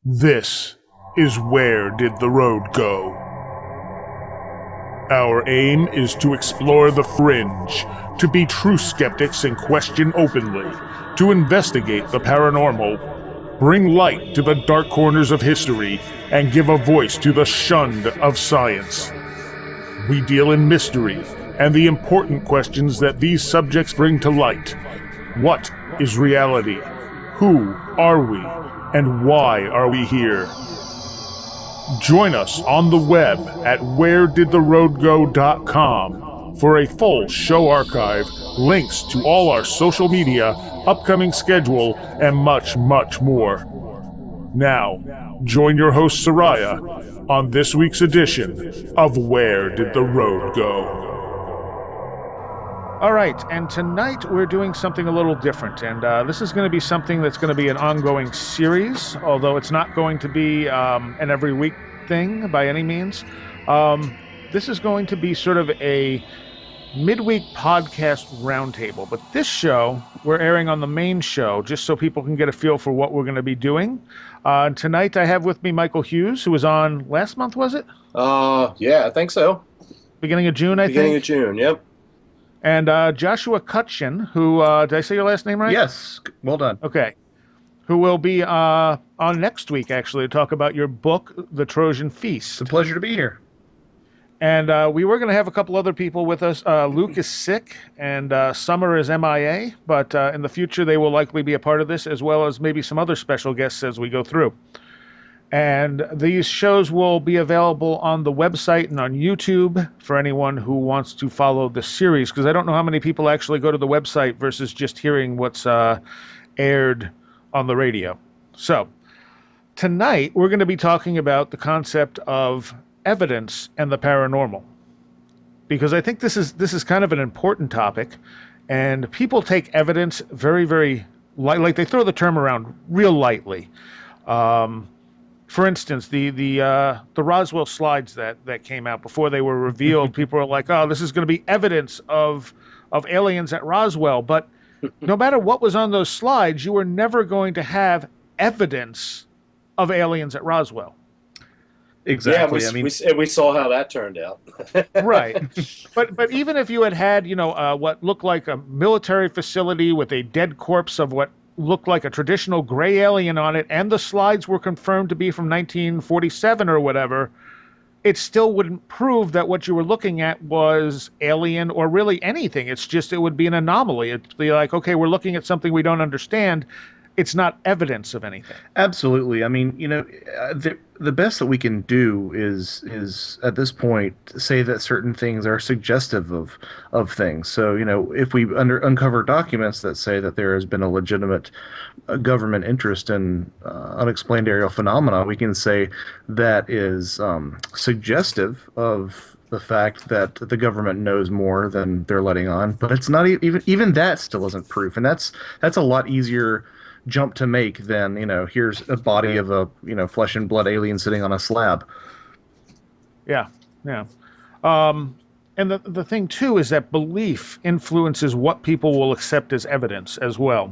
This is Where Did the Road Go? Our aim is to explore the fringe, to be true skeptics and question openly, to investigate the paranormal, bring light to the dark corners of history, and give a voice to the shunned of science. We deal in mystery and the important questions that these subjects bring to light. What is reality? Who are we? And why are we here? Join us on the web at wheredidtheroadgo.com for a full show archive, links to all our social media, upcoming schedule, and much, much more. Now, join your host Seriah on this week's edition of Where Did the Road Go? All right, and tonight we're doing something a little different, and this is going to be something that's going to be an ongoing series, although it's not going to be an every week thing by any means. This is going to be sort of a midweek podcast roundtable, but this show we're airing on the main show just so people can get a feel for what we're going to be doing. Tonight I have with me Michael Hughes, who was on last month, was it? Yeah, I think so. Beginning of June, Beginning of June, yep. And Joshua Cutchin, who, did I say your last name right? Yes, well done. Okay. Who will be on next week, actually, to talk about your book, The Trojan Feast. It's a pleasure to be here. And we were going to have a couple other people with us. Luke is sick, and Summer is MIA, but in the future they will likely be a part of this, as well as maybe some other special guests as we go through. And these shows will be available on the website and on YouTube for anyone who wants to follow the series, because I don't know how many people actually go to the website versus just hearing what's aired on the radio. So tonight we're going to be talking about the concept of evidence and the paranormal, because I think this is kind of an important topic, and people take evidence very, very like they throw the term around real lightly. For instance, the Roswell slides that came out before they were revealed, people were like, "Oh, this is going to be evidence of aliens at Roswell." But no matter what was on those slides, you were never going to have evidence of aliens at Roswell. Exactly. Yeah, we saw how that turned out. Right. But even if you had what looked like a military facility with a dead corpse of what looked like a traditional gray alien on it, and the slides were confirmed to be from 1947 or whatever, it still wouldn't prove that what you were looking at was alien or really anything. It's just, it would be an anomaly. It'd be like, okay, we're looking at something we don't understand. It's not evidence of anything. Absolutely. I mean, the best that we can do is at this point say that certain things are suggestive of things. So, if we uncover documents that say that there has been a legitimate government interest in unexplained aerial phenomena, we can say that is suggestive of the fact that the government knows more than they're letting on. But it's not even that still isn't proof, and that's a lot easier jump to make than here's a body of a flesh and blood alien sitting on a slab. Yeah. And the thing too is that belief influences what people will accept as evidence as well.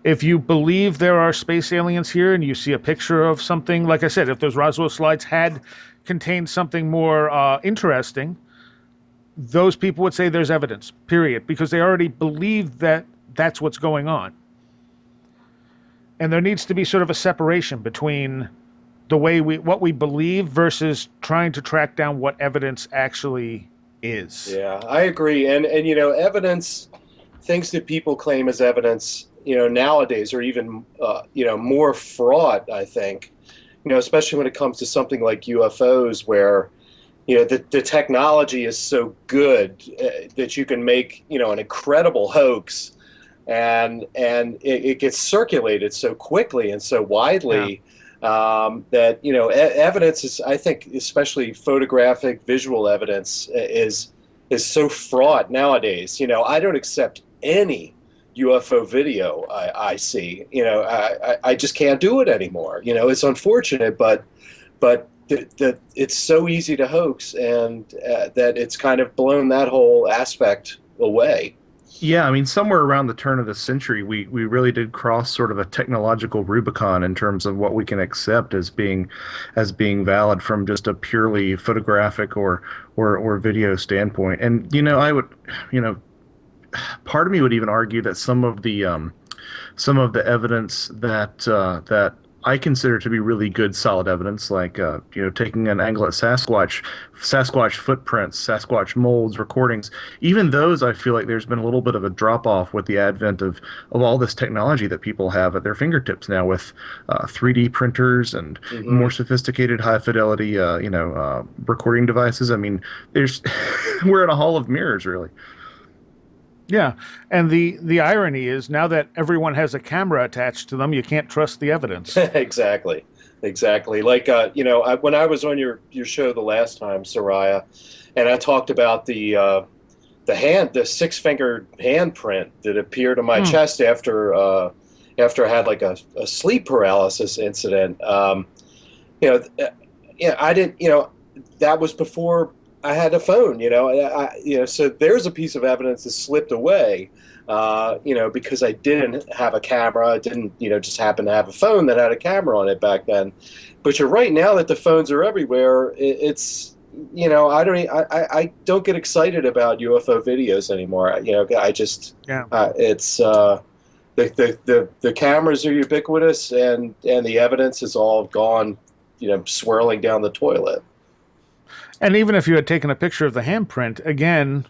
If you believe there are space aliens here and you see a picture of something, like I said, if those Roswell slides had contained something more interesting, those people would say there's evidence, period, because they already believe that that's what's going on. And there needs to be sort of a separation between the way what we believe versus trying to track down what evidence actually is. Yeah, I agree. And evidence, things that people claim as evidence, nowadays are even more fraught, I think. Especially when it comes to something like UFOs, where the technology is so good that you can make an incredible hoax. And it gets circulated so quickly and so widely that evidence is, I think, especially photographic, visual evidence is so fraught nowadays. I don't accept any UFO video I see. I just can't do it anymore. It's unfortunate, but it's so easy to hoax, and that it's kind of blown that whole aspect away. Yeah, I mean, somewhere around the turn of the century, we really did cross sort of a technological Rubicon in terms of what we can accept as being valid from just a purely photographic or video standpoint. And I would, you know, part of me would even argue that some of the evidence that I consider to be really good, solid evidence, like taking an angle at Sasquatch footprints, Sasquatch molds, recordings. Even those, I feel like there's been a little bit of a drop off with the advent of all this technology that people have at their fingertips now, with 3D printers and Hmm. more sophisticated, high fidelity, recording devices. I mean, there's we're in a hall of mirrors, really. Yeah, and the irony is now that everyone has a camera attached to them, you can't trust the evidence. Exactly, exactly. Like when I was on your show the last time, Seriah, and I talked about the six-fingered handprint that appeared on my Hmm. chest after I had like a sleep paralysis incident. You know, I didn't. That was before I had a phone. So there's a piece of evidence that slipped away. Because I didn't have a camera, I didn't, just happen to have a phone that had a camera on it back then. But you're right, now that the phones are everywhere, it's, I don't get excited about UFO videos anymore. I just, Yeah. it's, the cameras are ubiquitous, and the evidence is all gone, swirling down the toilet. And even if you had taken a picture of the handprint, again,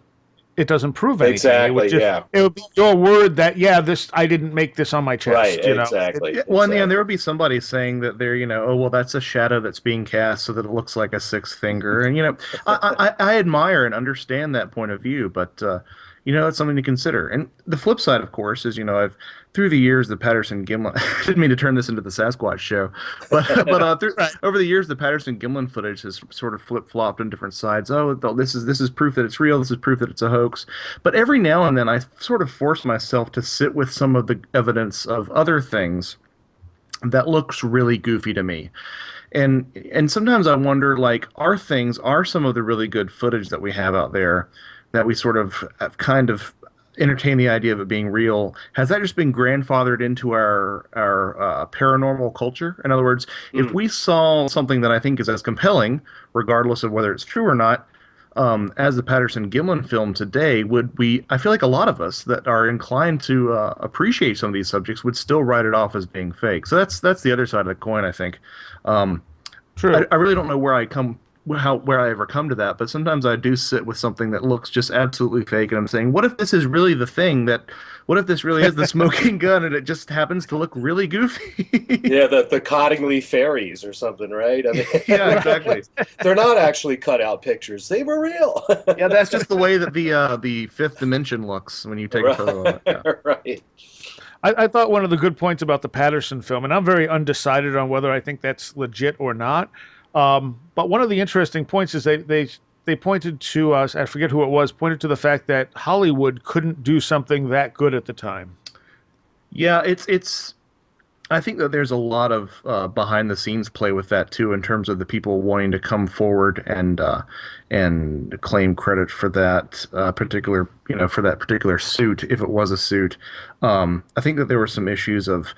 it doesn't prove anything. Exactly. Yeah. It would be your word that yeah, this I didn't make this on my Right. chest, Exactly. Yeah, well, and there Exactly. would be somebody saying that oh, well, that's a shadow that's being cast so that it looks like a sixth finger. And, I admire and understand that point of view, but, it's something to consider. And the flip side, of course, is, through the years, the Patterson Gimlin, I didn't mean to turn this into the Sasquatch show, Right. over the years, the Patterson Gimlin footage has sort of flip-flopped on different sides. Oh, this is proof that it's real. This is proof that it's a hoax. But every now and then, I sort of force myself to sit with some of the evidence of other things that looks really goofy to me. And sometimes I wonder, like, are some of the really good footage that we have out there that we sort of have kind of entertain the idea of it being real, has that just been grandfathered into our paranormal culture? In other words, if Mm. we saw something that I think is as compelling, regardless of whether it's true or not, as the Patterson Gimlin film today, would we? I feel like a lot of us that are inclined to appreciate some of these subjects would still write it off as being fake. So that's the other side of the coin, I think. Um, True. I really don't know where I ever come to that, but sometimes I do sit with something that looks just absolutely fake, and I'm saying, what if this is really the thing that? What if this really is the smoking gun, and it just happens to look really goofy? Yeah, the Cottingley fairies or something, right? I mean, Yeah, exactly. they're not actually cut out pictures; they were real. Yeah, that's just the way that the fifth dimension looks when you take a photo of Right, it. Yeah. right. I thought one of the good points about the Patterson film, and I'm very undecided on whether I think that's legit or not. But one of the interesting points is they pointed to us. I forget who it was. Pointed to the fact that Hollywood couldn't do something that good at the time. Yeah, it's I think that there's a lot of behind the scenes play with that too, in terms of the people wanting to come forward and claim credit for that particular, for that particular suit, if it was a suit. I think that there were some issues of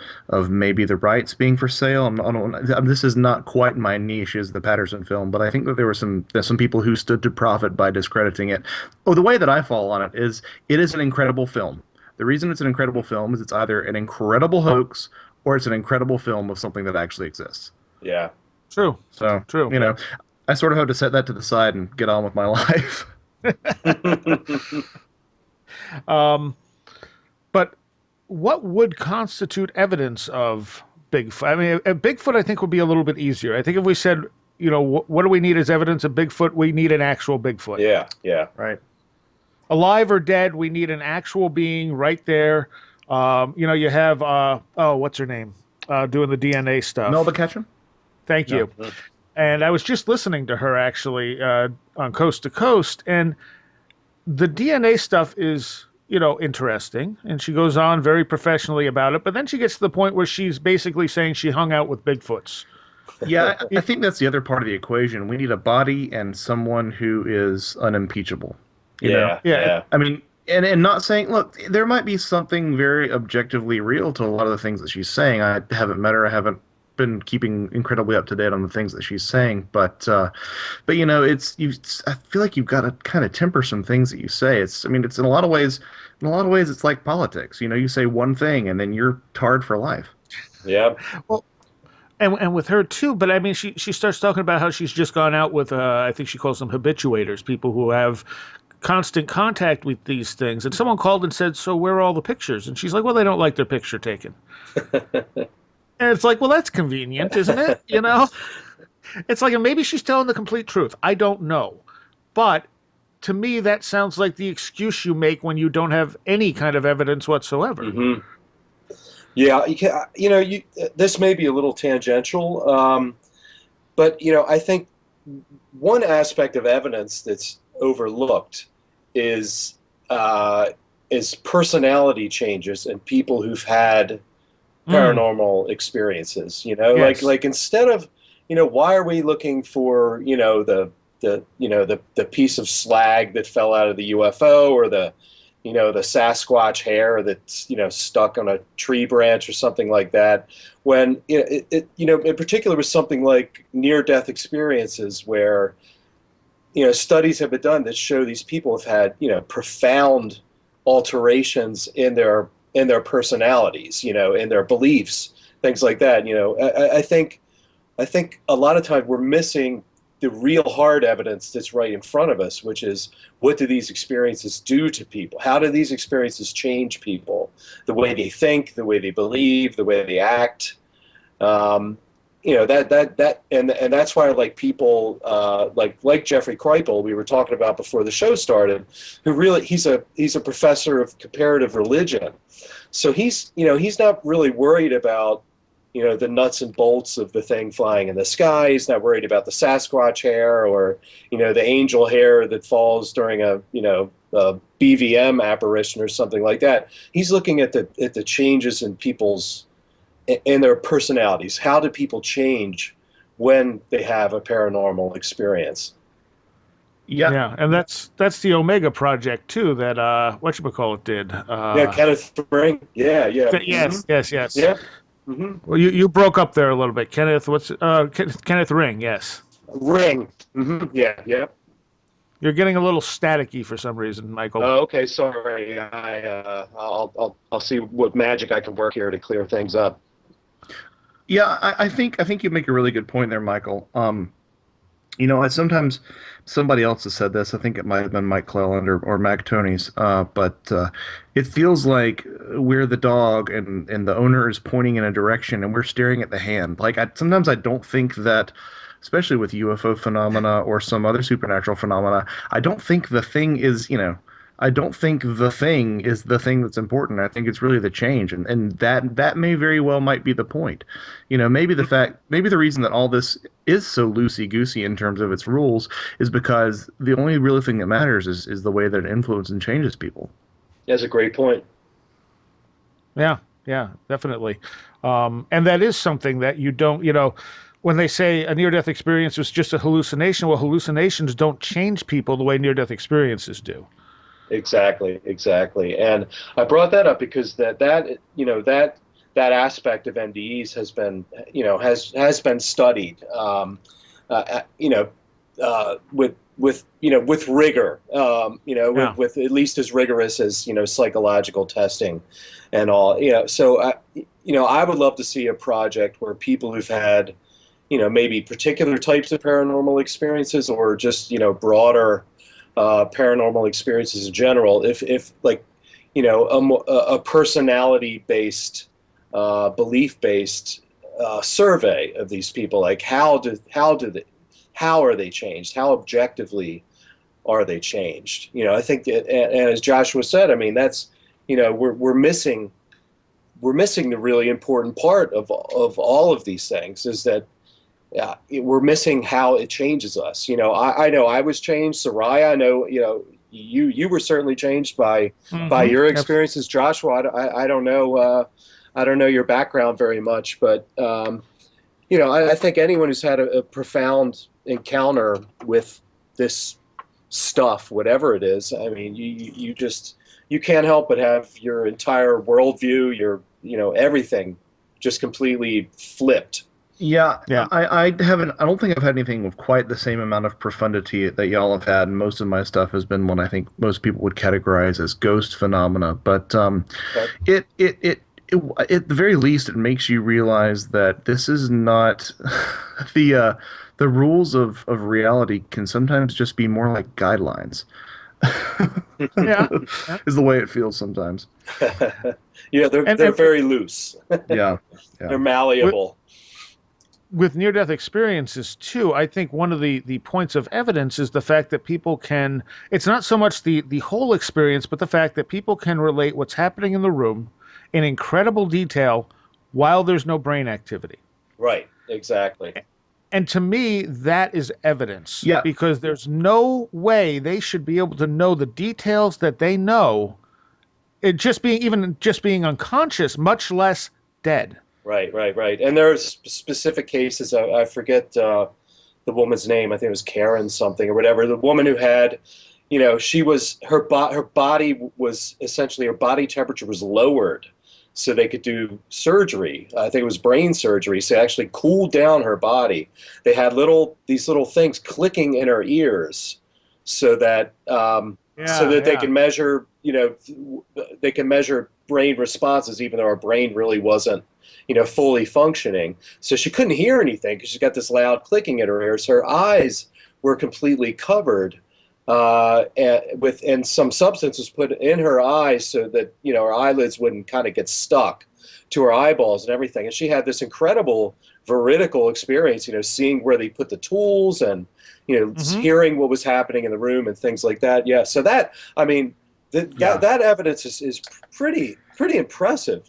maybe the rights being for sale. I don't, this is not quite my niche as the Patterson film, but I think that there were some people who stood to profit by discrediting it. Oh, the way that I fall on it is an incredible film. The reason it's an incredible film is it's either an incredible hoax or it's an incredible film of something that actually exists. Yeah. True. So, True. I sort of have to set that to the side and get on with my life. Um, but what would constitute evidence of Bigfoot? I mean, a Bigfoot, I think, would be a little bit easier. I think if we said, what do we need as evidence of Bigfoot? We need an actual Bigfoot. Yeah, yeah. Right. Alive or dead, we need an actual being right there. You have, what's her name? Doing the DNA Melba stuff. Ketchum? Thank No. you. And I was just listening to her actually on Coast to Coast, and the DNA stuff is, interesting. And she goes on very professionally about it. But then she gets to the point where she's basically saying she hung out with Bigfoots. Yeah, I think that's the other part of the equation. We need a body and someone who is unimpeachable. You know, Yeah, Yeah. yeah. I mean, and not saying, look, there might be something very objectively real to a lot of the things that she's saying. I haven't met her. I haven't been keeping incredibly up to date on the things that she's saying, but it's you. I feel like you've got to kind of temper some things that you say. I mean, it's in a lot of ways, it's like politics. You say one thing and then you're tarred for life. Yeah. Well, and with her too, but I mean, she starts talking about how she's just gone out with I think she calls them habituators, people who have constant contact with these things. And someone called and said, "So where are all the pictures?" And she's like, "Well, they don't like their picture taken." And it's like, well, that's convenient, isn't it? It's like, and maybe she's telling the complete truth. I don't know, but to me, that sounds like the excuse you make when you don't have any kind of evidence whatsoever. Hmm. Yeah, this may be a little tangential, but I think one aspect of evidence that's overlooked is personality changes in people who've had Mm, paranormal experiences. yes. Like instead of why are we looking for the piece of slag that fell out of the UFO, or the Sasquatch hair that's stuck on a tree branch or something like that, when in particular with something like near-death experiences, where studies have been done that show these people have had profound alterations in their personalities, in their beliefs, things like that. I think a lot of times we're missing the real hard evidence that's right in front of us, which is, what do these experiences do to people? How do these experiences change people? The way they think, the way they believe, the way they act. Um, and that's why, like, people like Jeffrey Kripal, we were talking about before the show started, who really, he's a professor of comparative religion, so he's not really worried about the nuts and bolts of the thing flying in the sky. He's not worried about the Sasquatch hair, or the angel hair that falls during a BVM apparition or something like that. He's looking at the changes in people's in their personalities. How do people change when they have a paranormal experience? Yeah, Yeah, and that's the Omega Project too that whatchamacallit did. Yeah, Kenneth Ring. Yeah, yeah. Yes, yes, yes. Yeah. Hmm. Well, you broke up there a little bit, Kenneth. Kenneth Ring? Yes, Ring. Yeah, yeah. you're getting a little staticky for some reason, Michael. Oh, okay, sorry. I'll see what magic I can work here to clear things up. yeah. I think you make a really good point there, Michael. I sometimes somebody else has said this. I think it might have been Mike Cleland or Mac Tony's. But it feels like we're the dog, and the owner is pointing in a direction, and we're staring at the hand. Like, sometimes I don't think that, especially with UFO phenomena or some other supernatural phenomena, I don't think the thing is, I don't think the thing is the thing that's important. I think it's really the change, and that may very well might be the point. Maybe the reason that all this is so loosey goosey in terms of its rules is because the only real thing that matters is the way that it influences and changes people. That's a great point. Yeah, yeah, definitely. And that is something that you don't, when they say a near-death experience was just a hallucination, well, hallucinations don't change people the way near-death experiences do. Exactly, exactly. And I brought that up because that aspect of NDEs has been has been studied, with rigor, Yeah. with at least as rigorous as psychological testing and all. So I would love to see a project where people who've had maybe particular types of paranormal experiences, or just broader paranormal experiences in general, if like a personality based, belief based survey of these people, like how are they changed, how objectively are they changed. I think that, and as Joshua said, I mean, that's we're missing the really important part of all of these things, is that, yeah, we're missing how it changes us. I know I was changed. Seriah, I know, you were certainly changed by Hmm. your experiences. Joshua, I don't know, I don't know your background very much, but I think anyone who's had a profound encounter with this stuff, whatever it is. I mean, you can't help but have your entire worldview, your everything, just completely flipped. Yeah, Yeah. I haven't. I don't think I've had anything with quite the same amount of profundity that y'all have had. Most of my stuff has been what I think most people would categorize as ghost phenomena. But Okay. it at the very least, it makes you realize that this is not the rules of reality can sometimes just be more like guidelines. Yeah. Yeah. Is the way it feels sometimes. Yeah, they're And very loose. Yeah, yeah. They're malleable. with near-death experiences too, I think one of the points of evidence is the fact that people can, it's not so much the whole experience, but the fact that people can relate what's happening in the room in incredible detail while there's no brain activity. Right, exactly. And to me, that is evidence Yeah, because there's no way they should be able to know the details that they know, it just being even just being unconscious, much less dead. Right, right, right. And there are specific cases. I forget the woman's name. I think it was Karen something or whatever. The woman who had, she was her body was essentially, her body temperature was lowered, so they could do surgery. I think it was brain surgery. So actually cooled down her body. They had these little things clicking in her ears, so that they Yeah. can measure. They can measure brain responses, even though her brain really wasn't fully functioning. So she couldn't hear anything because she's got this loud clicking in her ears. Her eyes were completely covered, and some substance was put in her eyes so that her eyelids wouldn't kind of get stuck to her eyeballs and everything. And she had this incredible veridical experience, seeing where they put the tools and Hmm. hearing what was happening in the room and things like that. Yeah. So that, I mean, that evidence is pretty impressive.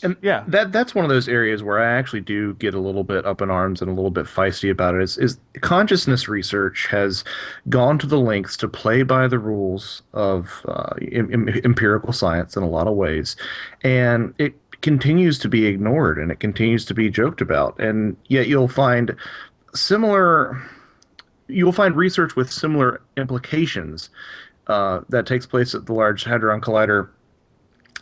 and Yeah. that's one of those areas where I actually do get a little bit up in arms and a little bit feisty about it. Is consciousness research has gone to the lengths to play by the rules of empirical science in a lot of ways, and it continues to be ignored and it continues to be joked about. And yet similar you'll find research with similar implications that takes place at the Large Hadron Collider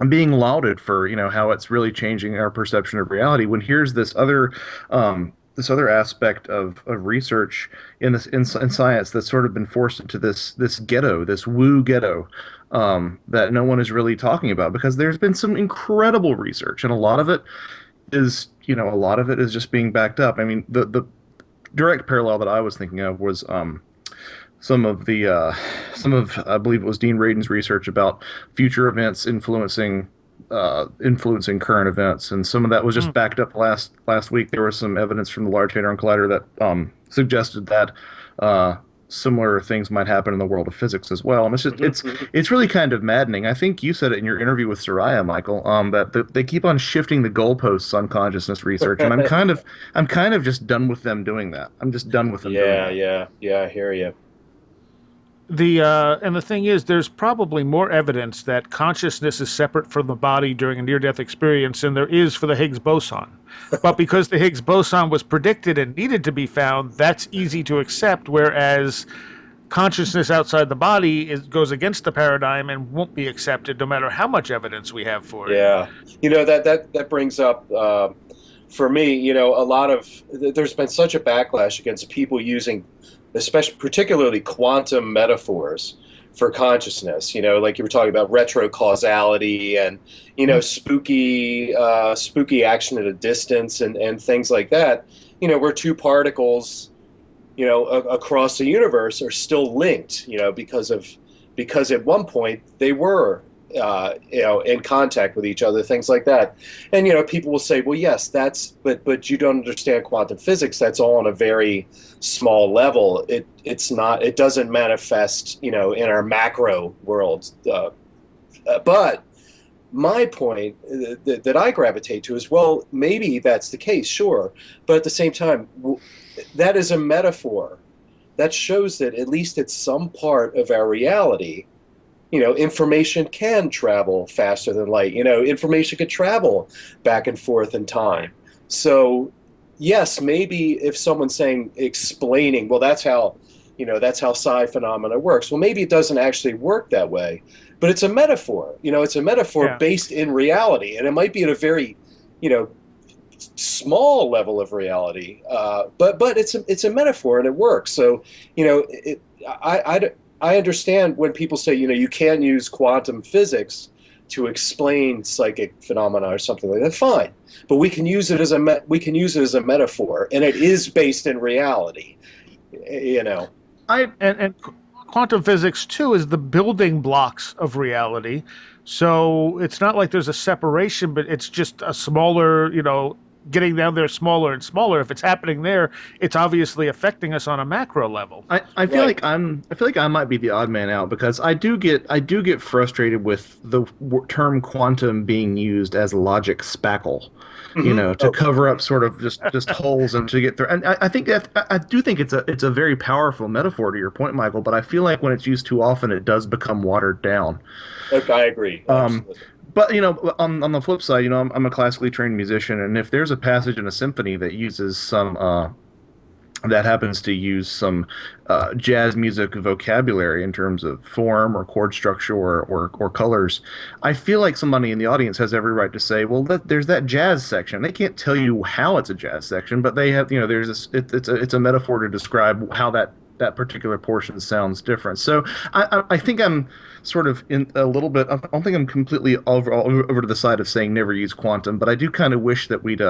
being lauded for how it's really changing our perception of reality. When here's this other aspect of research in science that's sort of been forced into this ghetto, this woo ghetto, that no one is really talking about, because there's been some incredible research and a lot of it is just being backed up. I mean, the direct parallel that I was thinking of was some of I believe it was Dean Radin's research about future events influencing current events, and some of that was just Mm. backed up last week. There was some evidence from the Large Hadron Collider that suggested that similar things might happen in the world of physics as well. And it's really kind of maddening. I think you said it in your interview with Seriah, Michael, that they keep on shifting the goalposts on consciousness research, and I'm kind of just done with them doing that. I'm just done with them doing Yeah, that. yeah. I hear you. And the thing is, there's probably more evidence that consciousness is separate from the body during a near-death experience than there is for the Higgs boson. But because the Higgs boson was predicted and needed to be found, that's easy to accept. Whereas consciousness outside the body goes against the paradigm and won't be accepted, no matter how much evidence we have for it. Yeah, that brings up for me. A lot of there's been such a backlash against people using, especially particularly quantum metaphors for consciousness. Like you were talking about retrocausality and spooky action at a distance and things like that. Where two particles across the universe are still linked, because at one point they were, in contact with each other, things like that. And people will say, well, yes, but you don't understand quantum physics. That's all on a very small level. It doesn't manifest, in our macro world. But my point that I gravitate to is, well, maybe that's the case, sure, but at the same time, that is a metaphor that shows that at least at some part of our reality, information can travel faster than light. Information can travel back and forth in time. So yes, maybe if someone's explaining, well, that's how That's how psi phenomena works. Well, maybe it doesn't actually work that way, but it's a metaphor. It's a metaphor Yeah. based in reality, and it might be at a very, small level of reality, but it's a metaphor and it works. So I understand when people say you can use quantum physics to explain psychic phenomena or something like that. Fine, but we can use it as a metaphor, and it is based in reality. And quantum physics too is the building blocks of reality. So it's not like there's a separation, but it's just a smaller, getting down there smaller and smaller. If it's happening there, it's obviously affecting us on a macro level. I feel like I might be the odd man out because I do get frustrated with the term quantum being used as logic spackle, to cover up sort of just holes and to get through. And I think I do think it's a very powerful metaphor to your point, Michael. But I feel like when it's used too often, it does become watered down. Okay, I agree. Absolutely. But on the flip side, I'm a classically trained musician, and if there's a passage in a symphony that uses some that happens to use some jazz music vocabulary in terms of form or chord structure or colors, I feel like somebody in the audience has every right to say, well, there's that jazz section. They can't tell you how it's a jazz section, but they have, there's this, it's a metaphor to describe how that particular portion sounds different. So I think I'm sort of in a little bit. I don't think I'm completely over to the side of saying never use quantum, but I do kind of wish that we'd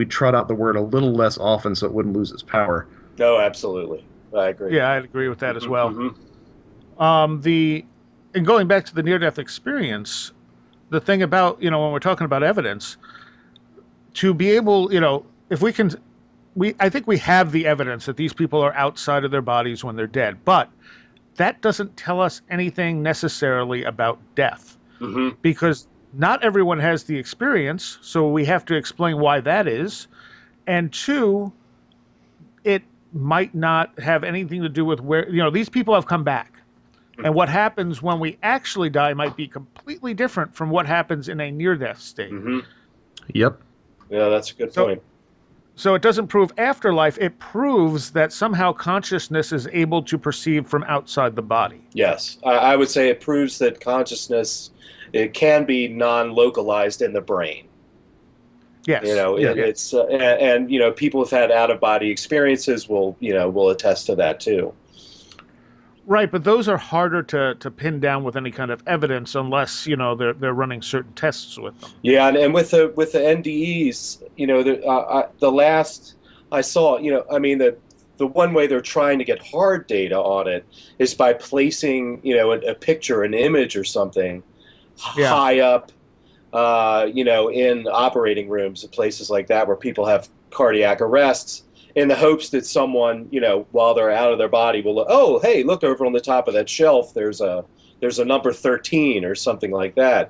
trot out the word a little less often so it wouldn't lose its power. No, absolutely, I agree. Yeah, I'd agree with that as well. Mm-hmm. And going back to the near-death experience, the thing about when we're talking about evidence, to be able, if we can. I think we have the evidence that these people are outside of their bodies when they're dead, but that doesn't tell us anything necessarily about death, because not everyone has the experience, so we have to explain why that is. And two, it might not have anything to do with where, these people have come back. And what happens when we actually die might be completely different from what happens in a near-death state. Yep. Yeah, that's a good point. So it doesn't prove afterlife. It proves that somehow consciousness is able to perceive from outside the body. Yes. I would say it proves that consciousness, it can be non-localized in the brain. Yes. It's and people who've had out-of-body experiences will attest to that too. Right, but those are harder to pin down with any kind of evidence unless they're running certain tests with them. Yeah, and with the NDEs, the last I saw, the one way they're trying to get hard data on it is by placing a picture, an image or something high up, in operating rooms and places like that where people have cardiac arrests, in the hopes that someone, while they're out of their body will look, oh, hey, look over on the top of that shelf, there's a number 13 or something like that.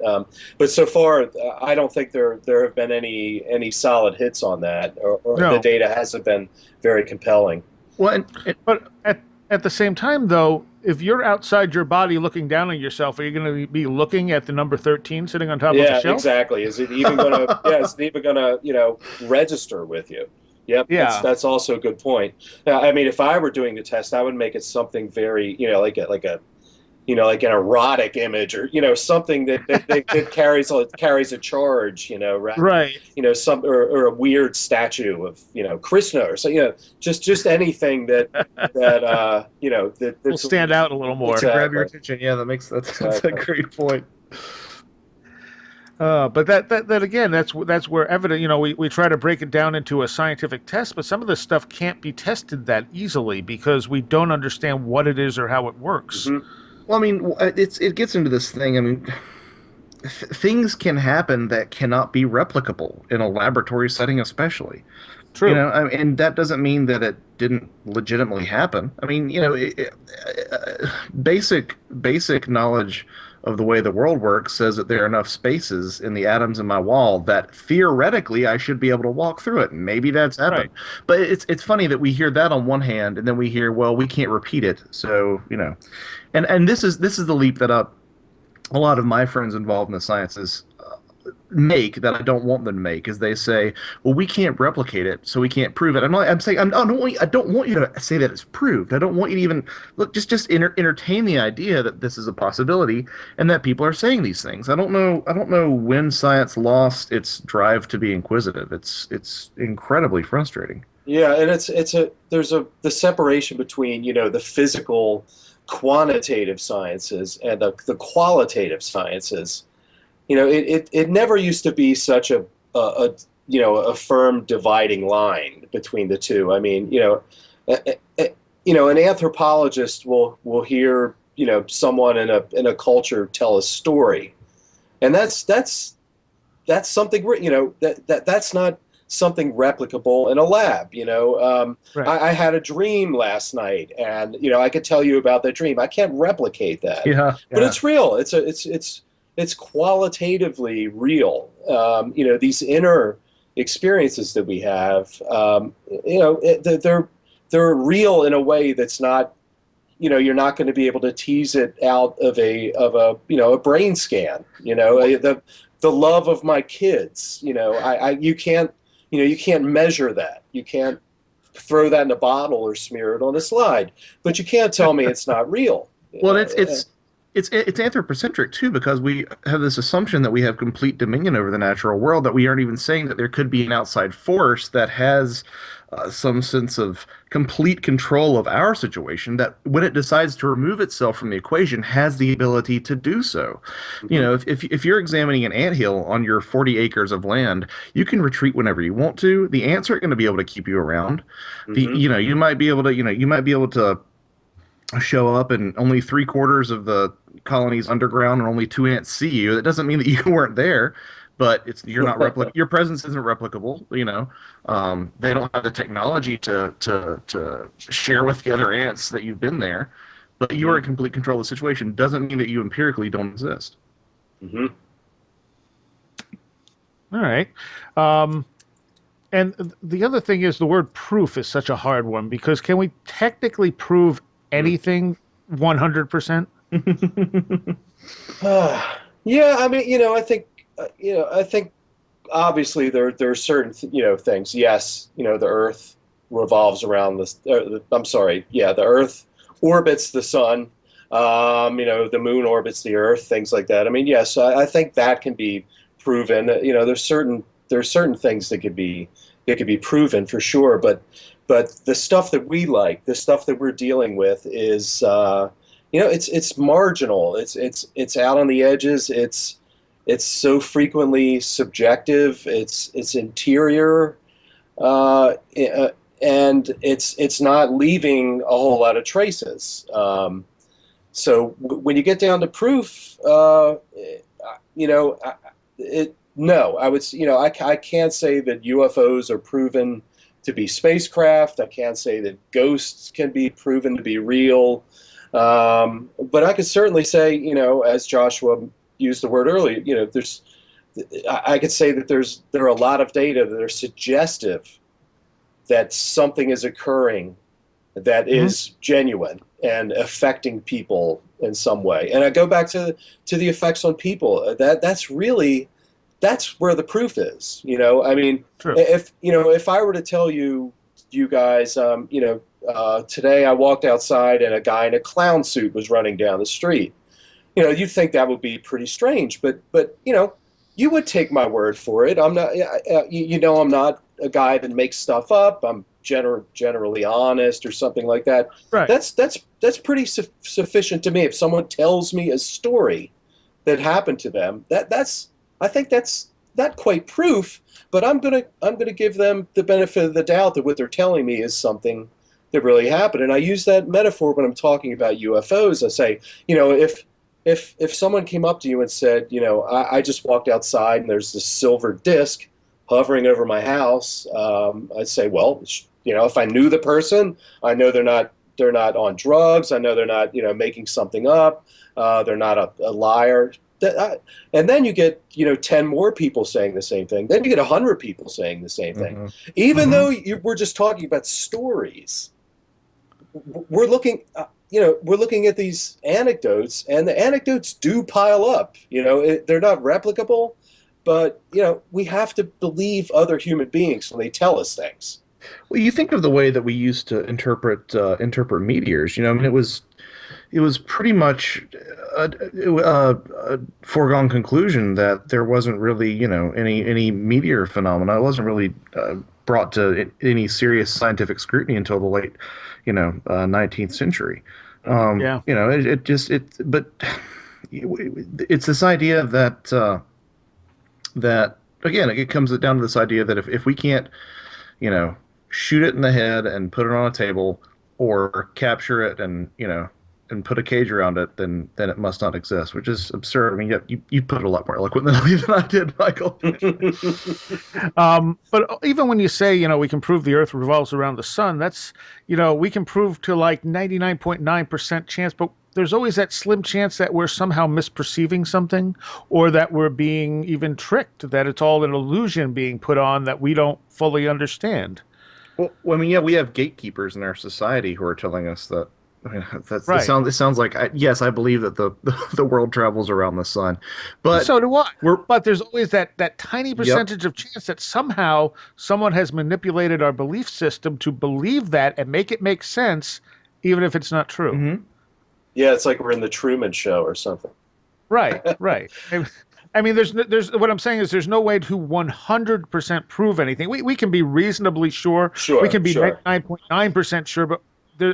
But so far, I don't think there have been any solid hits on that, or No. The data hasn't been very compelling. Well, but at the same time, though, if you're outside your body looking down on yourself, are you going to be looking at the number 13 sitting on top of the shelf? Yeah, exactly. Is it even going to? Is it even going to register with you? Yep. Yeah. That's also a good point. Now, I mean, if I were doing the test, I would make it something very, like an erotic image, or something that carries a charge, Right. some or a weird statue of Krishna or so, just anything that will stand out a little more. Exactly. Grab your attention. Yeah, that's a great point. But that again, that's where evidence. We try to break it down into a scientific test, but some of this stuff can't be tested that easily because we don't understand what it is or how it works. Well, I mean, it gets into this thing. I mean, things can happen that cannot be replicable in a laboratory setting, especially. True. And that doesn't mean that it didn't legitimately happen. I mean, basic knowledge of the way the world works says that there are enough spaces in the atoms in my wall that theoretically I should be able to walk through it. And maybe that's happened. Right. But it's funny that we hear that on one hand, and then we hear, well, we can't repeat it. So, and this is the leap that a lot of my friends involved in the sciences make that I don't want them to make is they say, well, we can't replicate it, so we can't prove it. I'm saying I don't want you to say that it's proved. I don't want you to even look, just entertain the idea that this is a possibility and that people are saying these things. I don't know when science lost its drive to be inquisitive. It's incredibly frustrating. Yeah, and there's the separation between, the physical quantitative sciences and the qualitative sciences. It never used to be such a firm dividing line between the two. I mean, an anthropologist will hear, someone in a culture tell a story, and that's something that's not something replicable in a lab. Right. I had a dream last night, and I could tell you about that dream. I can't replicate that, Yeah, but yeah. it's real. It's qualitatively real. These inner experiences that we have, they're real in a way that's not, you're not going to be able to tease it out of a brain scan. The love of my kids. You can't measure that. You can't throw that in a bottle or smear it on a slide. But you can't tell me it's not real. Well, it's anthropocentric too, because we have this assumption that we have complete dominion over the natural world, that we aren't even saying that there could be an outside force that has some sense of complete control of our situation, that when it decides to remove itself from the equation has the ability to do so. You Mhm. know, if you're examining an anthill on your 40 acres of land, you can retreat whenever you want to. The ants aren't going to be able to keep you around. Mhm. You might be able to, you might be able to show up and only three-quarters of the colony's underground and only two ants see you. That doesn't mean that you weren't there, but you're not your presence isn't replicable. They don't have the technology to share with the other ants that you've been there, but you are in Mhm. complete control of the situation. Doesn't mean that you empirically don't exist. Mhm. All right. Um, and the other thing is the word proof is such a hard one because can we technically prove anything 100%? Yeah, I mean, I think obviously there are certain things. Yes, the Earth revolves around this. I'm sorry, yeah, the Earth orbits the sun. The moon orbits the Earth. Things like that. I mean, yes, I think that can be proven. There's certain things that could be proven for sure. But the stuff that we like, the stuff that we're dealing with is it's marginal. It's out on the edges. It's so frequently subjective. It's interior, and it's not leaving a whole lot of traces. So when you get down to proof, you know, no, I would, I can't say that UFOs are proven to be spacecraft. I can't say that ghosts can be proven to be real. But I could certainly say, as Joshua used the word earlier, I could say that there are a lot of data that are suggestive that something is occurring that Hmm. is genuine and affecting people in some way. And I go back to the effects on people. That's where the proof is. I mean, True. if I were to tell you guys, today I walked outside and a guy in a clown suit was running down the street. You'd think that would be pretty strange, but you would take my word for it. I'm not, I'm not a guy that makes stuff up. I'm generally honest or something like that. Right. That's pretty sufficient to me. If someone tells me a story that happened to them, I think that's not quite proof, but I'm gonna give them the benefit of the doubt that what they're telling me is something that really happened. And I use that metaphor when I'm talking about UFOs. I say, if someone came up to you and said, I just walked outside and there's this silver disc hovering over my house, I'd say, well, if I knew the person, I know they're not on drugs. I know they're not making something up. They're not a liar. And then you get 10 more people saying the same thing. Then you get 100 people saying the same thing. Hmm. Even Hmm. though we're just talking about stories, we're looking we're looking at these anecdotes, and the anecdotes do pile up. They're not replicable, but we have to believe other human beings when they tell us things. Well, you think of the way that we used to interpret meteors. I mean, it was pretty much a foregone conclusion that there wasn't really, any meteor phenomena. It wasn't really brought to any serious scientific scrutiny until the late, 19th century. Yeah. But it's this idea that again, it comes down to this idea that if we can't, shoot it in the head and put it on a table, or capture it and and put a cage around it, then it must not exist, which is absurd. I mean, you put it a lot more eloquent than I did, Michael. But even when you say, we can prove the Earth revolves around the sun, that's, we can prove to like 99.9% chance, but there's always that slim chance that we're somehow misperceiving something, or that we're being even tricked, that it's all an illusion being put on that we don't fully understand. Well, I mean, yeah, we have gatekeepers in our society who are telling us that. I mean, Right. it sounds like, yes, I believe that the world travels around the sun, but So do I. But there's always that tiny percentage of chance that somehow someone has manipulated our belief system to believe that and make it make sense, even if it's not true. Mm-hmm. Yeah, it's like we're in the Truman Show or something. Right, right. I mean, there's what I'm saying is there's no way to 100% prove anything. We can be reasonably sure. Sure, We can be sure. 99.9% sure, but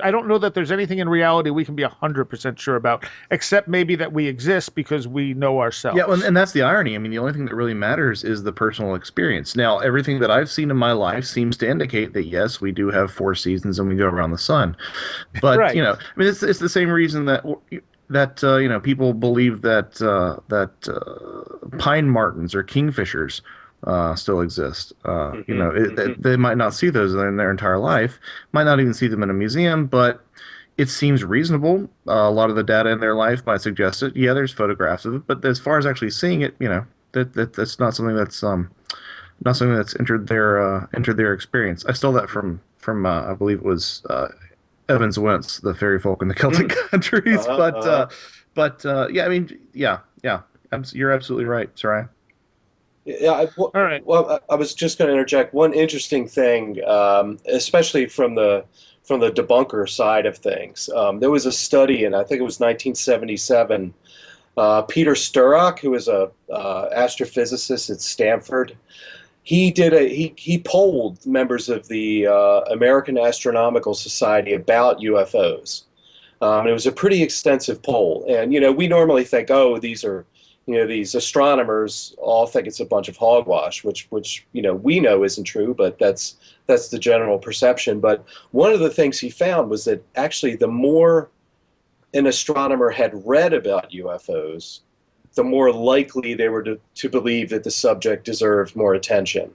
I don't know that there's anything in reality we can be 100% sure about, except maybe that we exist because we know ourselves. Yeah, and that's the irony. I mean, the only thing that really matters is the personal experience. Now, everything that I've seen in my life seems to indicate that, yes, we do have 4 seasons and we go around the sun. But, Right. I mean, it's the same reason that people believe that pine martens or kingfishers still exist. They might not see those in their entire life, might not even see them in a museum, but it seems reasonable. A lot of the data in their life might suggest it. Yeah, there's photographs of it, but as far as actually seeing it, that's not something that's entered their experience. I stole that from I believe it was Evans Wentz, the fairy folk in the Celtic countries. But yeah, I mean, yeah, you're absolutely right, Seriah. Yeah. All right. Well, I was just going to interject one interesting thing, especially from the debunker side of things. There was a study, and I think it was 1977. Peter Sturrock, who was a astrophysicist at Stanford, he polled members of the American Astronomical Society about UFOs. It was a pretty extensive poll, and we normally think, oh, these astronomers all think it's a bunch of hogwash, which we know isn't true, but that's the general perception. But one of the things he found was that actually the more an astronomer had read about UFOs, the more likely they were to believe that the subject deserved more attention.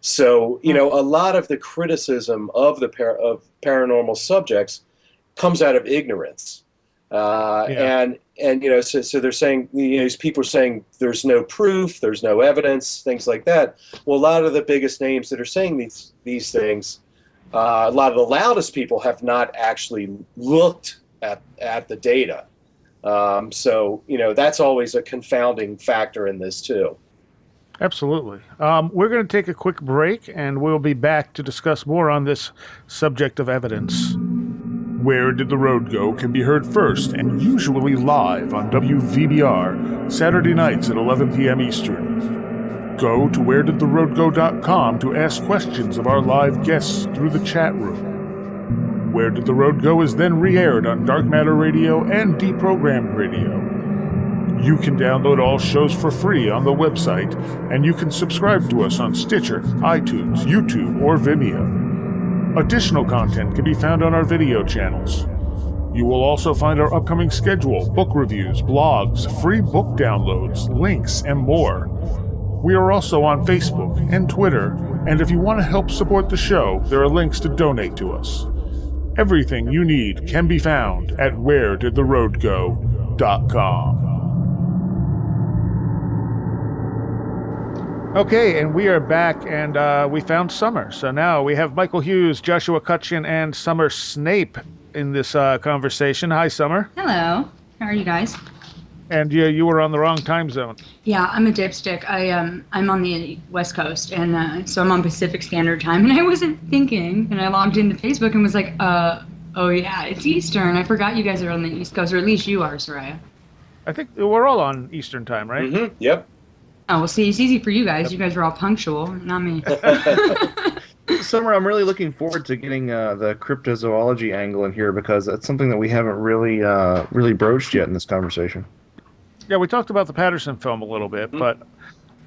So, a lot of the criticism of paranormal subjects comes out of ignorance. And so they're saying, these people are saying there's no proof, there's no evidence, things like that. Well, a lot of the biggest names that are saying these things, a lot of the loudest people have not actually looked at the data. So that's always a confounding factor in this too. Absolutely. We're going to take a quick break, and we'll be back to discuss more on this subject of evidence. Where Did the Road Go can be heard first and usually live on WVBR, Saturday nights at 11 p.m. Eastern. Go to wheredidtheroadgo.com to ask questions of our live guests through the chat room. Where Did the Road Go is then re-aired on Dark Matter Radio and Deprogrammed Radio. You can download all shows for free on the website, and you can subscribe to us on Stitcher, iTunes, YouTube, or Vimeo. Additional content can be found on our video channels. You will also find our upcoming schedule, book reviews, blogs, free book downloads, links, and more. We are also on Facebook and Twitter, and if you want to help support the show, there are links to donate to us. Everything you need can be found at wheredidtheroadgo.com. Okay, and we are back, and we found Summer. So now we have Michael Hughes, Joshua Cutchin, and Summer Snape in this conversation. Hi, Summer. Hello. How are you guys? And you were on the wrong time zone. Yeah, I'm a dipstick. I'm on the West Coast, and so I'm on Pacific Standard Time, and I wasn't thinking, and I logged into Facebook and was like, oh yeah, it's Eastern. I forgot you guys are on the East Coast, or at least you are, Seriah. I think we're all on Eastern time, right? Mm-hmm. Yep. Oh, well, see, it's easy for you guys. You guys are all punctual, not me. Summer, I'm really looking forward to getting the cryptozoology angle in here because that's something that we haven't really broached yet in this conversation. Yeah, we talked about the Patterson film a little bit, but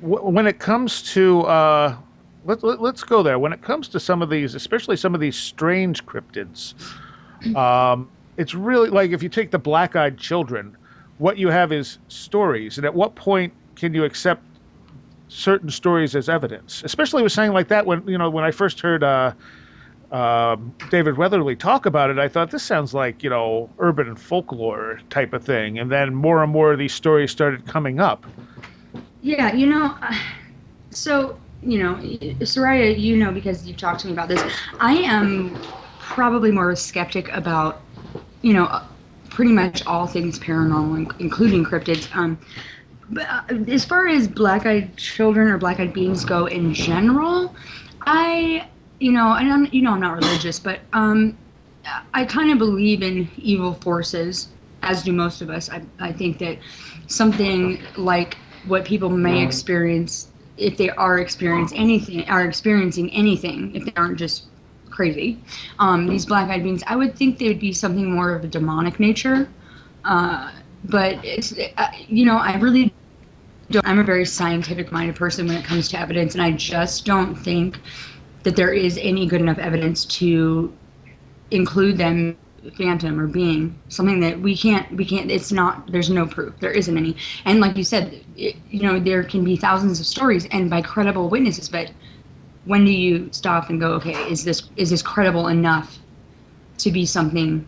when it comes to let's go there. When it comes to some of these, especially some of these strange cryptids, it's really like if you take the black-eyed children, what you have is stories, and at what point can you accept certain stories as evidence? Especially with saying like that, when I first heard David Weatherly talk about it, I thought this sounds like urban folklore type of thing, and then more and more of these stories started coming up. Yeah, so Seriah, because you've talked to me about this, I am probably more a skeptic about pretty much all things paranormal, including cryptids. But as far as black-eyed children or black-eyed beings go in general, and I'm not religious, but I kind of believe in evil forces, as do most of us. I think that something like what people may experience, if they are experiencing anything, if they aren't just crazy, these black-eyed beings, I would think they would be something more of a demonic nature. But it's, I really don't. I'm a very scientific-minded person when it comes to evidence, and I just don't think that there is any good enough evidence to include them phantom or being something that we can't. It's not. There's no proof. There isn't any. And like you said, there can be thousands of stories and by credible witnesses, but when do you stop and go, okay, is this credible enough to be something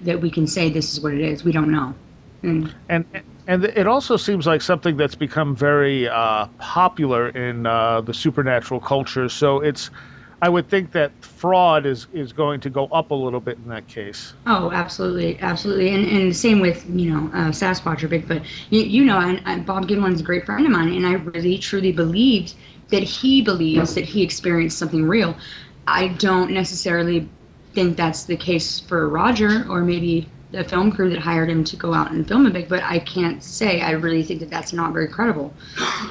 that we can say this is what it is? We don't know. And it also seems like something that's become very popular in the supernatural culture. So I would think that fraud is going to go up a little bit in that case. Oh, absolutely, absolutely, and same with Sasquatch or Bigfoot. And Bob Gimlin's a great friend of mine, and I really truly believed that he believes that he experienced something real. I don't necessarily think that's the case for Roger or maybe the film crew that hired him to go out and film a Bigfoot. I can't say. I really think that that's not very credible.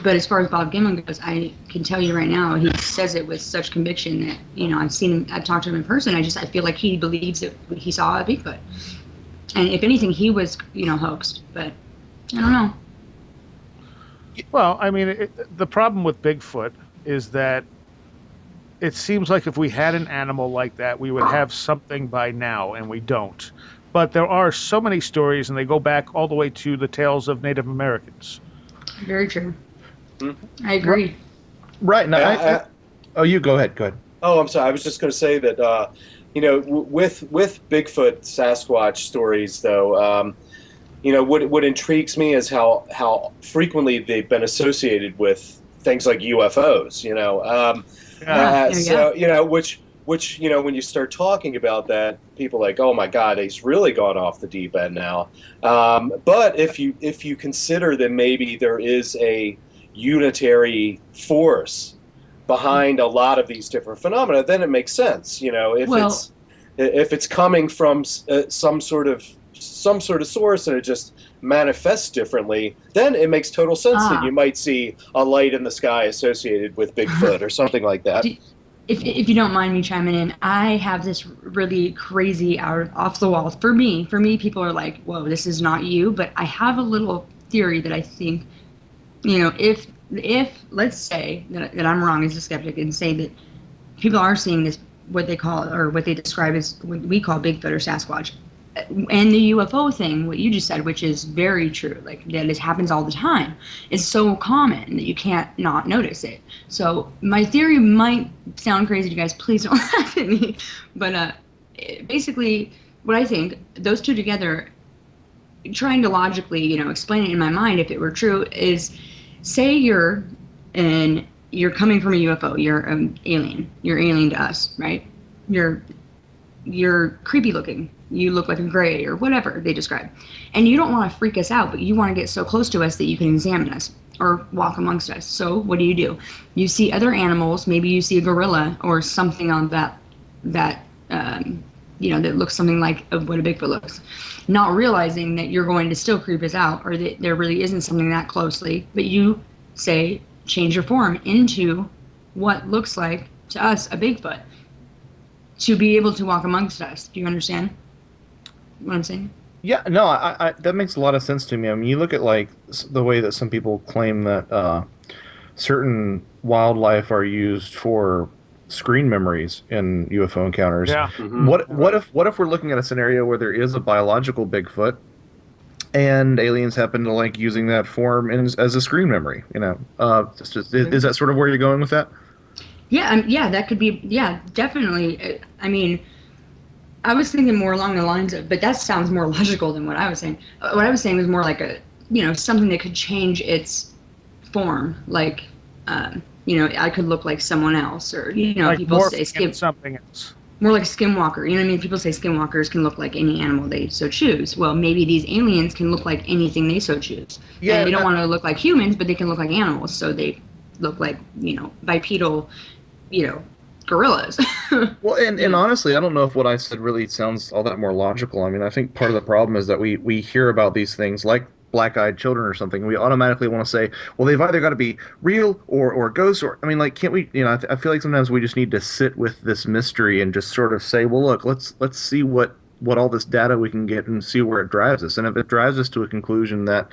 But as far as Bob Gimlin goes, I can tell you right now, he says it with such conviction that, I've seen him, I've talked to him in person. I feel like he believes that he saw a Bigfoot. And if anything, he was, hoaxed. But I don't know. Well, I mean, the problem with Bigfoot is that it seems like if we had an animal like that, we would have something by now, and we don't. But there are so many stories, and they go back all the way to the tales of Native Americans. Very true. I agree. Right. Now, you go ahead. Go ahead. Oh, I'm sorry. I was just going to say that, with Bigfoot, Sasquatch stories, though, what intrigues me is how frequently they've been associated with things like UFOs. So which when you start talking about that, people are like, oh my God, he's really gone off the deep end now. But if you consider that maybe there is a unitary force behind a lot of these different phenomena, then it makes sense. If it's coming from some sort of source and it just manifests differently, then it makes total sense that you might see a light in the sky associated with Bigfoot or something like that. If you don't mind me chiming in, I have this really crazy off the wall. For me, people are like, whoa, this is not you. But I have a little theory that I think, if let's say that I'm wrong as a skeptic and say that people are seeing this, what they call or what they describe as what we call Bigfoot or Sasquatch, and the UFO thing, what you just said, which is very true, like that it happens all the time, is so common that you can't not notice it. So my theory might sound crazy to you guys. Please don't laugh at me. But basically, what I think, those two together, trying to logically, explain it in my mind, if it were true, is say you're coming from a UFO, you're an alien. You're alien to us, right? You're you're creepy looking. You look like a gray or whatever they describe. And you don't want to freak us out, but you want to get so close to us that you can examine us or walk amongst us. So what do? You see other animals, maybe you see a gorilla or something on that that looks something like what a Bigfoot looks, not realizing that you're going to still creep us out or that there really isn't something that closely, but you say, change your form into what looks like to us a Bigfoot to be able to walk amongst us. Do you understand what I'm saying? Yeah, no, I that makes a lot of sense to me. I mean, you look at like the way that some people claim that certain wildlife are used for screen memories in UFO encounters. Yeah. Mhm. What if we're looking at a scenario where there is a biological Bigfoot and aliens happen to like using that form as a screen memory? Is that sort of where you're going with that? Yeah, that could be, yeah, definitely. I mean, I was thinking more along the lines of, but that sounds more logical than what I was saying. What I was saying was more like something that could change its form. Like, I could look like someone else, or, Like people say morphing something else. more like a skinwalker. You know what I mean? People say skinwalkers can look like any animal they so choose. Well, maybe these aliens can look like anything they so choose. Yeah, And they don't want to look like humans, but they can look like animals. So they look like, bipedal, gorillas. Well, and honestly, I don't know if what I said really sounds all that more logical. I mean, I think part of the problem is that we hear about these things like black-eyed children or something. We automatically want to say, well, they've either got to be real or ghosts, or I mean, like, can't we? I feel like sometimes we just need to sit with this mystery and just sort of say, well, look, let's see what all this data we can get and see where it drives us. And if it drives us to a conclusion that,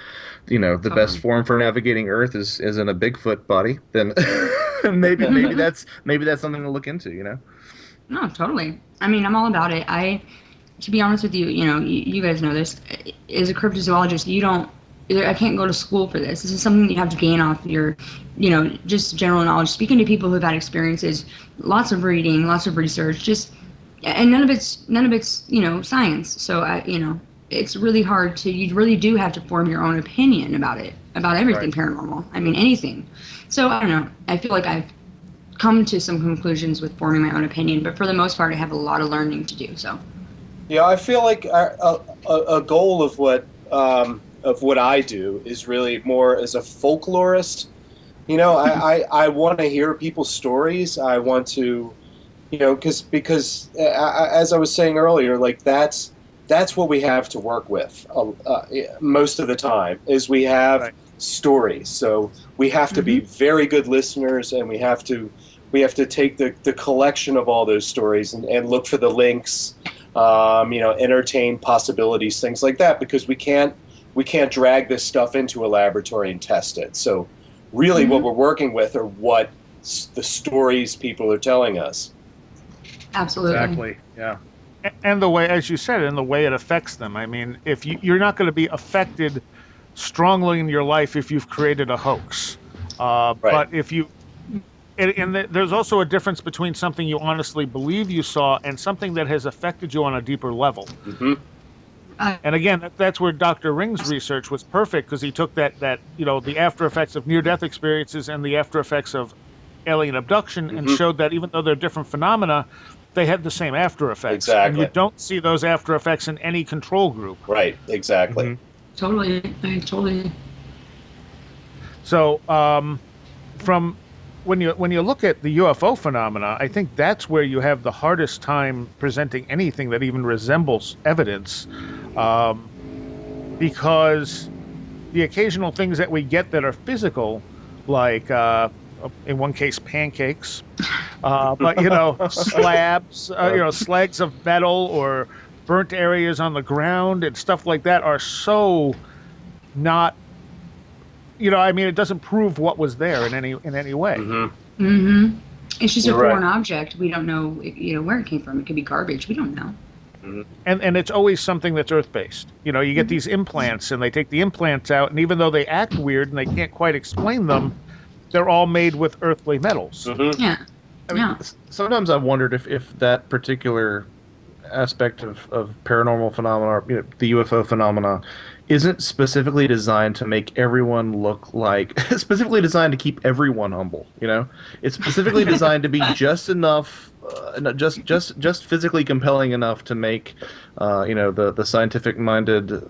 the best form for navigating Earth is in a Bigfoot body, then maybe that's something to look into. No, totally. I mean, I'm all about it. To be honest with you, you guys know this. As a cryptozoologist, I can't go to school for this. This is something that you have to gain off your, just general knowledge. Speaking to people who've had experiences, lots of reading, lots of research, and none of it's science. So it's really hard you really do have to form your own opinion about it, about everything paranormal. I mean, anything. So I don't know. I feel like I've come to some conclusions with forming my own opinion, but for the most part, I have a lot of learning to do. So. Yeah, I feel like a goal of what I do is really more as a folklorist. I want to hear people's stories. I want to, because as I was saying earlier, like that's what we have to work with most of the time is we have stories. So we have to be very good listeners, and we have to take the collection of all those stories and look for the links. Entertain possibilities, things like that, because we can't drag this stuff into a laboratory and test it. So really what we're working with are what the stories people are telling us. Absolutely. Exactly. Yeah. And the way, as you said, and the way it affects them. I mean, if you're not going to be affected strongly in your life if you've created a hoax. But if you and there's also a difference between something you honestly believe you saw and something that has affected you on a deeper level. Mm-hmm. And again, that's where Dr. Ring's research was perfect, because he took that the after effects of near-death experiences and the after effects of alien abduction and showed that even though they're different phenomena, they had the same after effects. Exactly. And you don't see those after effects in any control group. Right, exactly. Mhm. Totally. So, from when you look at the UFO phenomena, I think that's where you have the hardest time presenting anything that even resembles evidence, because the occasional things that we get that are physical, like in one case pancakes, but slabs, slags of metal or burnt areas on the ground and stuff like that are so not. It doesn't prove what was there in any way. It's just You're a foreign right. object. We don't know, where it came from. It could be garbage. We don't know. And it's always something that's earth-based. You get these implants, and they take the implants out, and even though they act weird and they can't quite explain them, they're all made with earthly metals. Yeah. I mean, sometimes I've wondered if that particular aspect of paranormal phenomena, or, the UFO phenomena, isn't specifically designed to make everyone look like, specifically designed to keep everyone humble. It's specifically designed to be just enough, just physically compelling enough to make, the scientific minded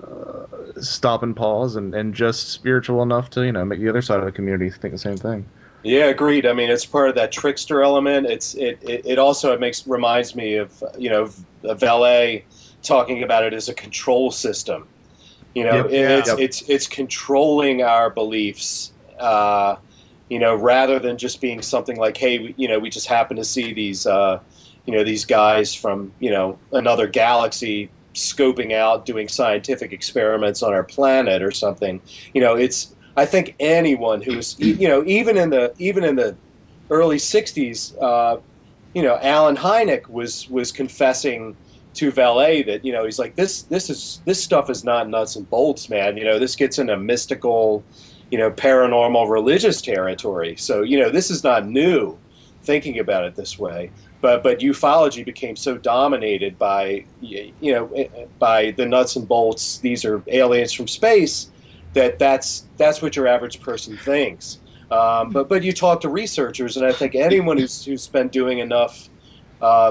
stop and pause, and just spiritual enough to make the other side of the community think the same thing. Yeah, agreed. I mean, it's part of that trickster element. It also reminds me of a valet talking about it as a control system. Yep. It's controlling our beliefs. Rather than just being something like, hey, we just happen to see these guys from another galaxy scoping out, doing scientific experiments on our planet or something. I think anyone who's even in the early '60s, Alan Hynek was confessing to Valet that he's like, this stuff is not nuts and bolts, man. This gets into mystical, paranormal, religious territory. So this is not new, thinking about it this way. But ufology became so dominated by by the nuts and bolts. These are aliens from space. That's what your average person thinks. But you talk to researchers, and I think anyone who's been doing enough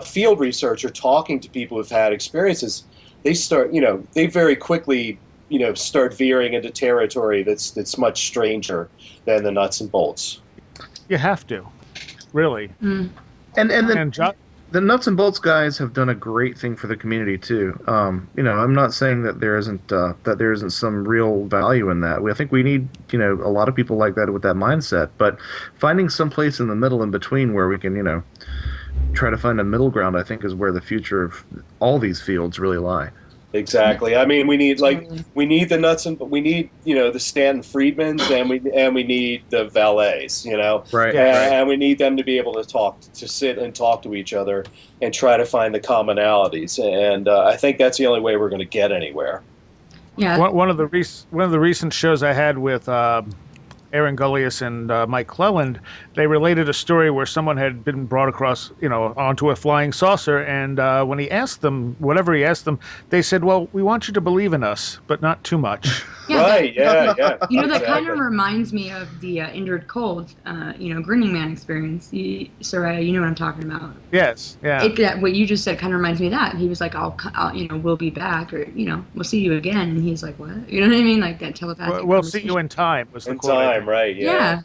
field research or talking to people who've had experiences, they very quickly start veering into territory that's much stranger than the nuts and bolts. You have to, really. Mm. And John, the nuts and bolts guys have done a great thing for the community too. I'm not saying that there isn't some real value in that. I think we need a lot of people like that with that mindset. But finding some place in the middle, in between, where we can try to find a middle ground, I think, is where the future of all these fields really lie. Exactly. I mean, we need the nuts and we need the Stanton Friedmans, and we need the valets, Right. And we need them to be able to sit and talk to each other and try to find the commonalities. And I think that's the only way we're going to get anywhere. Yeah. one of the recent shows I had with Aaron Gullius and Mike Cleland, they related a story where someone had been brought across, onto a flying saucer, and when he asked them, whatever he asked them, they said, "Well, we want you to believe in us, but not too much." Yeah, right? Yeah. that Exactly. kind of reminds me of the Injured Cold, Grinning Man experience. Soraya, you know what I'm talking about. Yes, yeah. What you just said kind of reminds me of that. He was like, I'll we'll be back, or we'll see you again. And he's like, what? You know what I mean? Like that telepathic. We'll see you in time. Was the In quote. time, right? Yeah.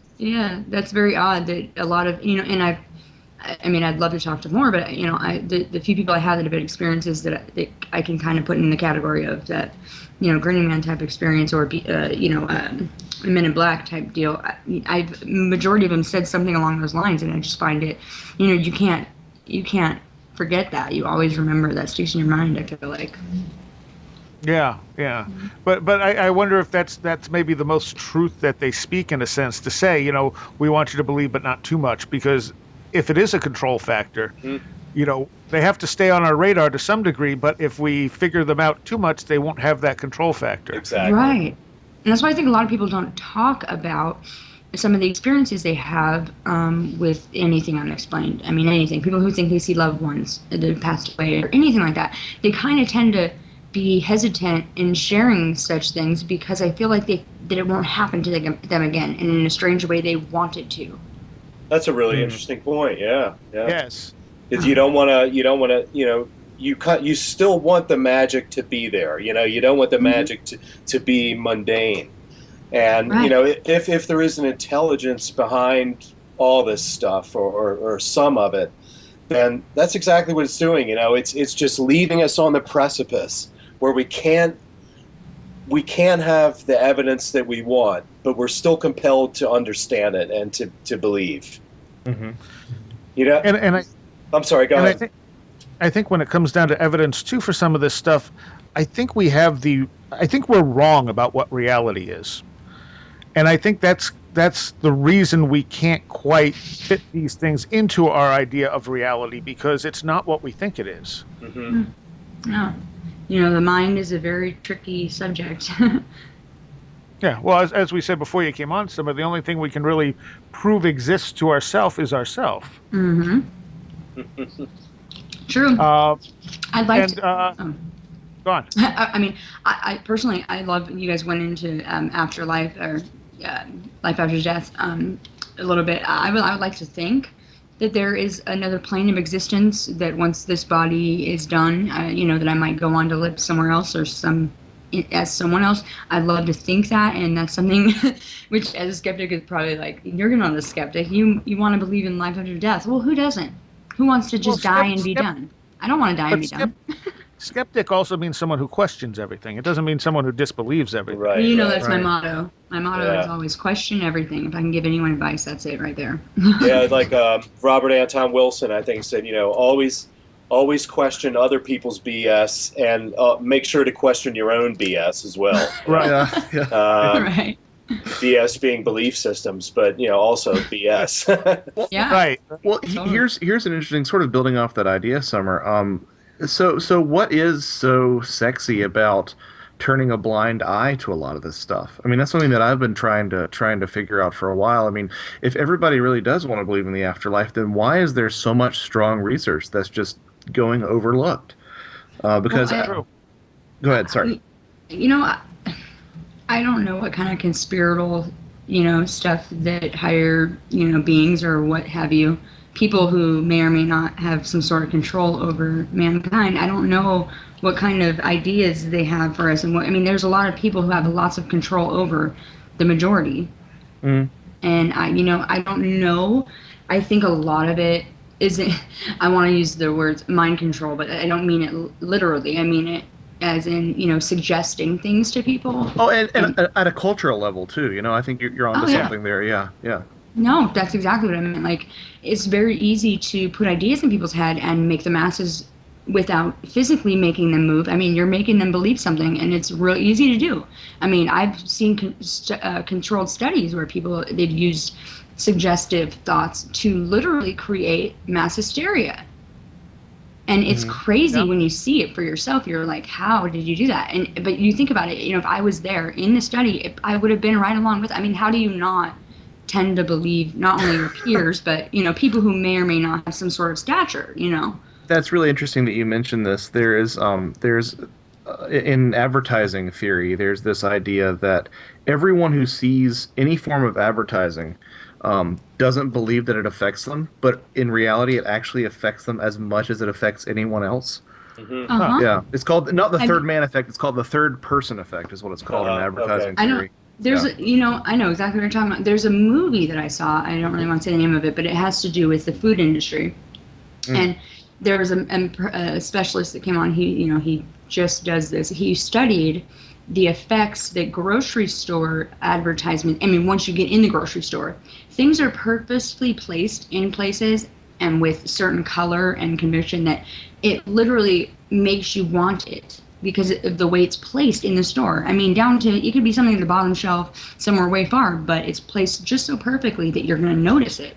That's very odd. That a lot of and I'd love to talk to more, but the few people I have that have been experiences that I can kind of put in the category of that, Grinning Man type experience, or Men in Black type deal. Majority of them said something along those lines, and I just find it, you can't forget that. You always remember that, sticks in your mind, I feel like. Yeah. But I wonder if that's maybe the most truth that they speak, in a sense, to say, we want you to believe, but not too much, because if it is a control factor, they have to stay on our radar to some degree, but if we figure them out too much, they won't have that control factor. Exactly. Right. And that's why I think a lot of people don't talk about some of the experiences they have with anything unexplained. I mean, anything. People who think they see loved ones that have passed away or anything like that, they kind of tend to be hesitant in sharing such things because I feel like that it won't happen to them again, and in a strange way they want it to. That's a really interesting point. Yeah. Yes. Because you still want the magic to be there. You don't want the magic to be mundane. And right. if there is an intelligence behind all this stuff, or some of it, then that's exactly what it's doing. It's just leaving us on the precipice where we can't have the evidence that we want, but we're still compelled to understand it and to believe. Mm-hmm. And I'm sorry, go ahead. I think when it comes down to evidence too for some of this stuff, I think we're wrong about what reality is. And I think that's the reason we can't quite fit these things into our idea of reality, because it's not what we think it is. Mm-hmm. No. The mind is a very tricky subject. Yeah, well, as we said before you came on, Summer, the only thing we can really prove exists to ourself is ourself. Mm-hmm. True. I'd like And to. go on. I mean, I personally, I love you guys went into afterlife or life after death a little bit. I would like to think that there is another plane of existence that once this body is done, that I might go on to live somewhere else or as someone else. I'd love to think that, and that's something which, as a skeptic, is probably like you're not a skeptic. You want to believe in life after death. Well, who doesn't? Who wants to just die and be done? I don't want to die and be done. Skeptic also means someone who questions everything. It doesn't mean someone who disbelieves everything. Right. Well, right. that's my motto. My motto is always question everything. If I can give anyone advice, that's it right there. Yeah, like Robert Anton Wilson, I think, said, always question other people's BS and make sure to question your own BS as well. Right. Yeah. Right. BS being belief systems, but also BS. Yeah. Right. Well, Totally. here's an interesting sort of building off that idea, Summer. So what is so sexy about turning a blind eye to a lot of this stuff? I mean, that's something that I've been trying to figure out for a while. I mean, if everybody really does want to believe in the afterlife, then why is there so much strong research that's just going overlooked? Because Well, go ahead, sorry. I don't know what kind of conspiratorial, stuff that higher, beings or what have you, people who may or may not have some sort of control over mankind. I don't know what kind of ideas they have for us, and there's a lot of people who have lots of control over the majority, and I don't know. I think a lot of it isn't. I want to use the words mind control, but I don't mean it literally. I mean it as in suggesting things to people. Oh, and at a cultural level too. I think you're onto something there. Yeah, yeah. No, that's exactly what I meant. Like, it's very easy to put ideas in people's head and make the masses without physically making them move. I mean, you're making them believe something, and it's real easy to do. I mean, I've seen controlled studies where they've used suggestive thoughts to literally create mass hysteria. And it's crazy when you see it for yourself. You're like, how did you do that? But you think about it, if I was there in the study, I would have been right along with it. I mean, how do you not tend to believe not only your peers, but, people who may or may not have some sort of stature, That's really interesting that you mentioned this. There's in advertising theory, there's this idea that everyone who sees any form of advertising doesn't believe that it affects them, but in reality, it actually affects them as much as it affects anyone else. Uh-huh. Yeah, it's called not the third man effect; it's called the third person effect, is what it's called in advertising theory. I know exactly what you're talking about. There's a movie that I saw. I don't really want to say the name of it, but it has to do with the food industry. And there was a specialist that came on. He just does this. He studied the effects that grocery store advertisement. I mean, once you get in the grocery store, things are purposefully placed in places and with certain color and conviction that it literally makes you want it because of the way it's placed in the store. I mean, down to, it could be something at the bottom shelf somewhere way far, but it's placed just so perfectly that you're going to notice it.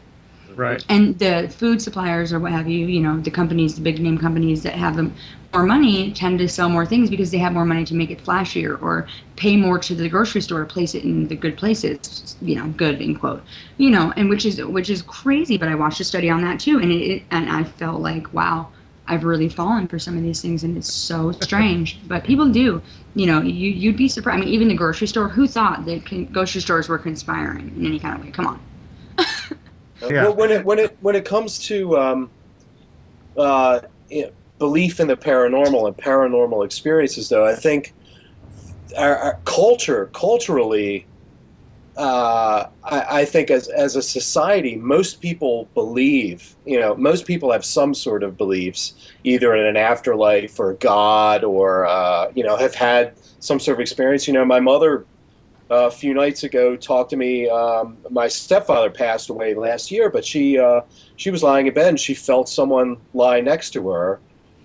Right. And the food suppliers or what have you, the companies, the big name companies that have them more money tend to sell more things because they have more money to make it flashier or pay more to the grocery store to place it in the good places, good in quote, and which is crazy. But I watched a study on that too, and I felt like, wow, I've really fallen for some of these things, and it's so strange. But people do, you'd be surprised. I mean, even the grocery store. Who thought that grocery stores were conspiring in any kind of way? Come on. Yeah. Well, when it comes to belief in the paranormal and paranormal experiences, though, I think our culturally, I think as a society, most people believe. Most people have some sort of beliefs, either in an afterlife or God, or have had some sort of experience. My mother, a few nights ago, talked to me. My stepfather passed away last year, but she was lying in bed and she felt someone lie next to her,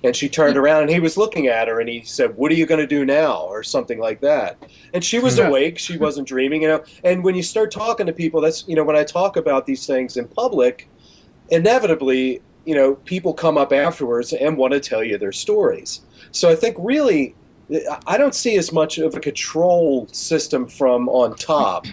and she turned around and he was looking at her and he said, "What are you going to do now?" or something like that. And she was awake; she wasn't dreaming. And when you start talking to people, that's when I talk about these things in public, inevitably, people come up afterwards and want to tell you their stories. So I think really, I don't see as much of a control system from on top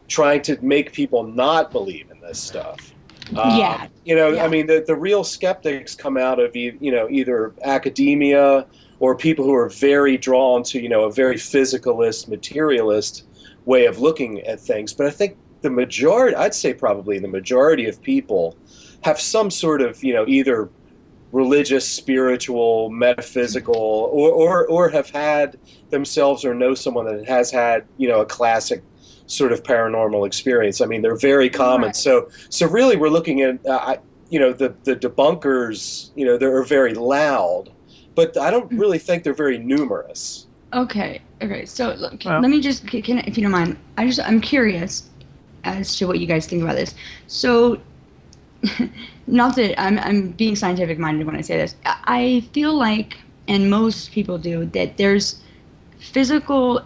trying to make people not believe in this stuff. Yeah. I mean, the real skeptics come out of either academia or people who are very drawn to a very physicalist, materialist way of looking at things. But I think I'd say probably the majority of people have some sort of either religious, spiritual, metaphysical, or have had themselves or know someone that has had a classic sort of paranormal experience. I mean, they're very common. Right. So really, we're looking at the debunkers. They're very loud, but I don't really think they're very numerous. Okay. Okay. So look, Well- let me just, if you don't mind, I'm curious as to what you guys think about this. So, not that I'm being scientific minded when I say this. I feel like, and most people do, that there's physical,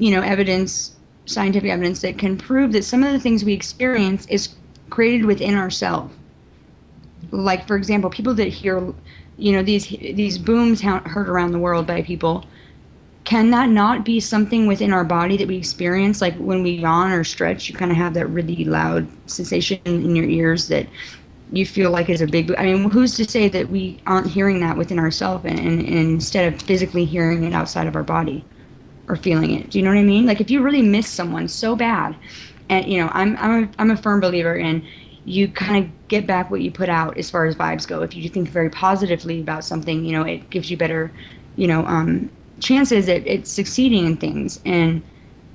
evidence, scientific evidence that can prove that some of the things we experience is created within ourselves. Like, for example, people that hear, these booms heard around the world by people. Can that not be something within our body that we experience? Like when we yawn or stretch, you kind of have that really loud sensation in your ears that you feel like is a big. I mean, who's to say that we aren't hearing that within ourselves and instead of physically hearing it outside of our body or feeling it? Do you know what I mean? Like if you really miss someone so bad, and I'm a firm believer in you kind of get back what you put out as far as vibes go. If you think very positively about something, it gives you better, chances at it succeeding in things. And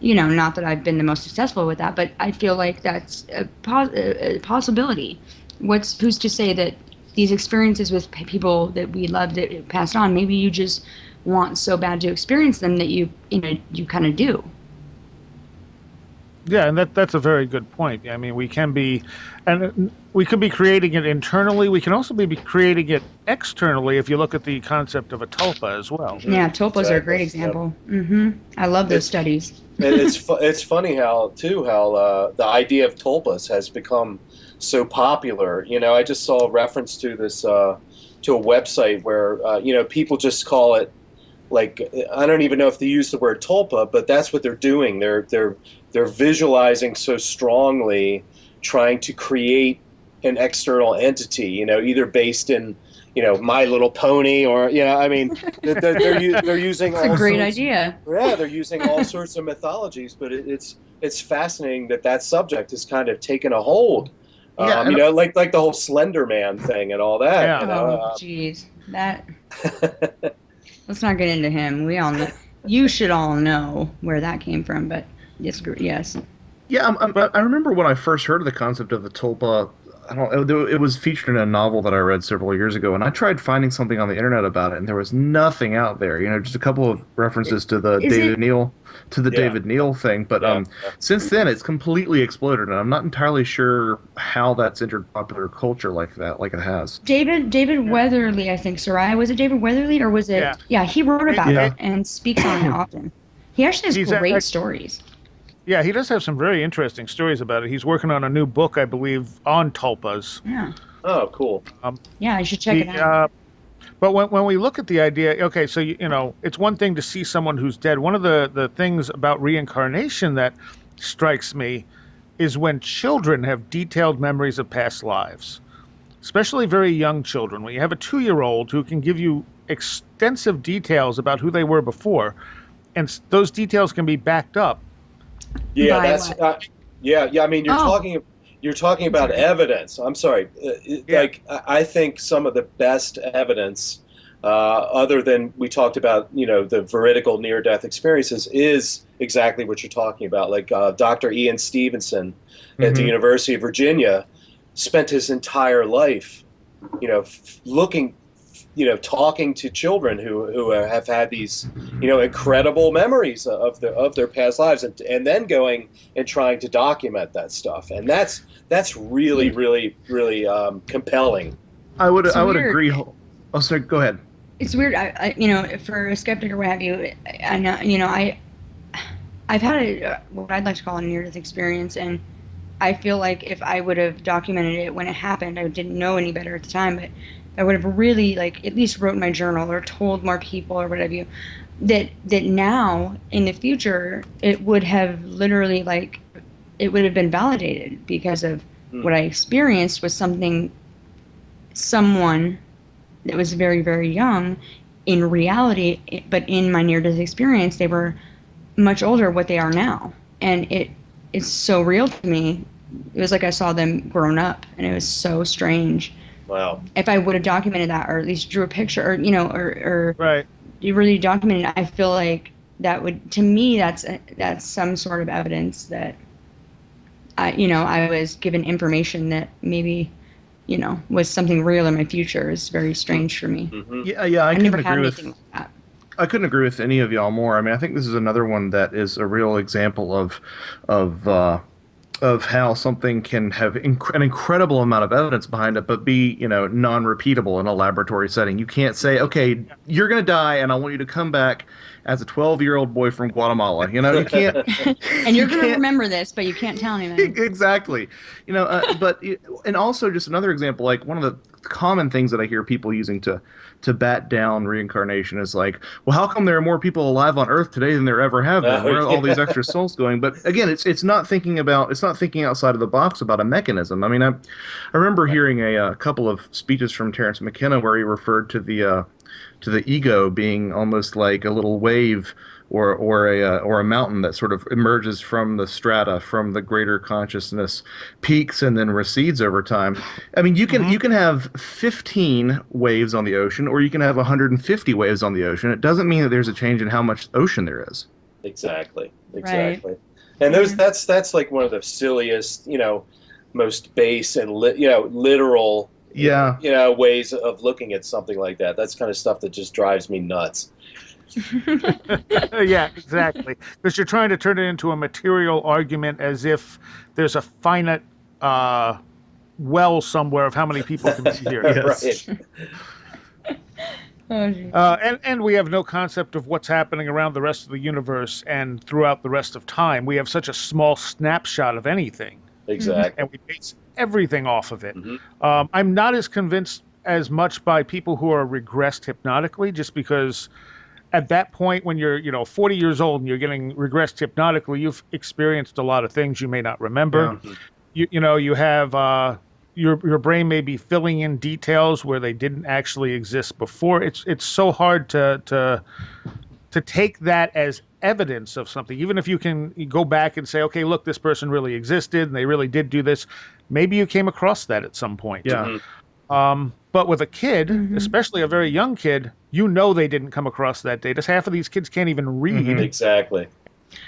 not that I've been the most successful with that, but I feel like that's a possibility. Who's to say that these experiences with people that we love that passed on, maybe you just want so bad to experience them that you kind of do. Yeah, and that's a very good point. I mean, we could be creating it internally. We can also be creating it externally if you look at the concept of a tulpa as well. Yeah, tulpas are a great example. I love those studies. It's funny how the idea of tulpas has become so popular. I just saw a reference to this to a website where people just call it, like, I don't even know if they use the word tulpa, but that's what they're doing. They're visualizing so strongly, trying to create an external entity, either based in, My Little Pony, or I mean, they're using That's a great idea. Yeah, they're using all sorts of mythologies, but it's fascinating that subject has kind of taken a hold. Yeah, like the whole Slender Man thing and all that. Yeah. Oh, jeez, that. Let's not get into him. We all know. You should all know where that came from, but yes. Yeah, I remember when I first heard of the concept of the tulpa. I don't know, it was featured in a novel that I read several years ago, and I tried finding something on the internet about it, and there was nothing out there. Just a couple of references to the David Neal thing, but since then it's completely exploded, and I'm not entirely sure how that's entered popular culture like that, like it has. David Weatherly, I think. Seriah, was it David Weatherly or was it? Yeah. Yeah, he wrote about Yeah. it and speaks on it often. He actually has great stories. Yeah, he does have some very interesting stories about it. He's working on a new book, I believe, on tulpas. Yeah. Oh, cool. Yeah, you should check it out. But when we look at the idea, okay, so it's one thing to see someone who's dead. One of the things about reincarnation that strikes me is when children have detailed memories of past lives, especially very young children. When you have a 2-year-old who can give you extensive details about who they were before, and those details can be backed up. Yeah, By that's what? yeah. I mean, you're talking about evidence. I'm sorry. Like, I think some of the best evidence, other than we talked about, the veridical near-death experiences, is exactly what you're talking about. Like Dr. Ian Stevenson at the University of Virginia spent his entire life, looking, talking to children who have had these, incredible memories of their past lives, and then going and trying to document that stuff, and that's really, really, really compelling. I would weird. agree. Oh, sorry. Go ahead. It's weird. I for a skeptic or what have you, I know, I've had what I'd like to call a near-death experience, and I feel like if I would have documented it when it happened, I didn't know any better at the time, but I would have really, like, at least wrote in my journal or told more people or whatever, that now in the future it would have literally, like, it would have been validated because of What I experienced was someone that was very, very young in reality, but in my near-death experience, they were much older what they are now. And it's so real to me. It was like I saw them grown up, and it was so strange. Wow. If I would have documented that, or at least drew a picture, or or Right. you really documented it, I feel like that would, to me, that's some sort of evidence that I was given information that maybe was something real in my future. Is very strange for me. Mm-hmm. Yeah, I never had anything like that. I couldn't agree with any of y'all more. I mean, I think this is another one that is a real example of how something can have an incredible amount of evidence behind it, but be, non-repeatable in a laboratory setting. You can't say, okay, you're going to die, and I want you to come back as a 12-year-old boy from Guatemala. You can't. And you're going to remember this, but you can't tell anything. Exactly. And also just another example, like one of the common things that I hear people using to bat down reincarnation is like, well, how come there are more people alive on Earth today than there ever have been? Where are all these extra souls going? But again, it's not thinking outside of the box about a mechanism. I mean, I remember hearing a couple of speeches from Terence McKenna where he referred to the ego being almost like a little wave or a mountain that sort of emerges from the strata, from the greater consciousness, peaks and then recedes over time. I mean, you can have 15 waves on the ocean, or you can have 150 waves on the ocean. It doesn't mean that there's a change in how much ocean there is. Exactly. Right. And that's like one of the silliest, most base and literal, ways of looking at something like that. That's kind of stuff that just drives me nuts. Yeah, exactly. Because you're trying to turn it into a material argument as if there's a finite well somewhere of how many people can be here. Yes. Right. And we have no concept of what's happening around the rest of the universe and throughout the rest of time. We have such a small snapshot of anything. Exactly. And we base everything off of it. Mm-hmm. I'm not as convinced as much by people who are regressed hypnotically, just because at that point when you're 40 years old and you're getting regressed hypnotically, you've experienced a lot of things you may not remember. Yeah. You have your brain may be filling in details where they didn't actually exist before. It's so hard to take that as evidence of something, even if you can go back and say, okay, look, this person really existed and they really did do this. Maybe you came across that at some point. Yeah. But with a kid, especially a very young kid, they didn't come across that data. Half of these kids can't even read. Exactly.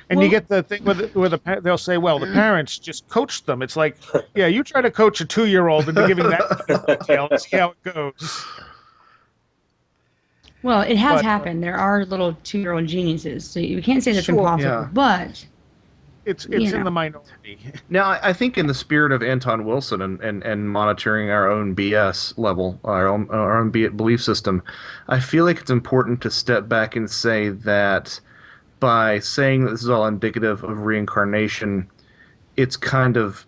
And you get the thing where they'll say, well, the parents just coached them. It's like, yeah, you try to coach a 2-year-old into giving that detail and see how it goes. Well, it has happened. There are little 2-year-old geniuses, so you can't say that's impossible. Yeah. But it's in the minority. Now, I think in the spirit of Anton Wilson and monitoring our own BS level, our own belief system, I feel like it's important to step back and say that by saying that this is all indicative of reincarnation, it's kind of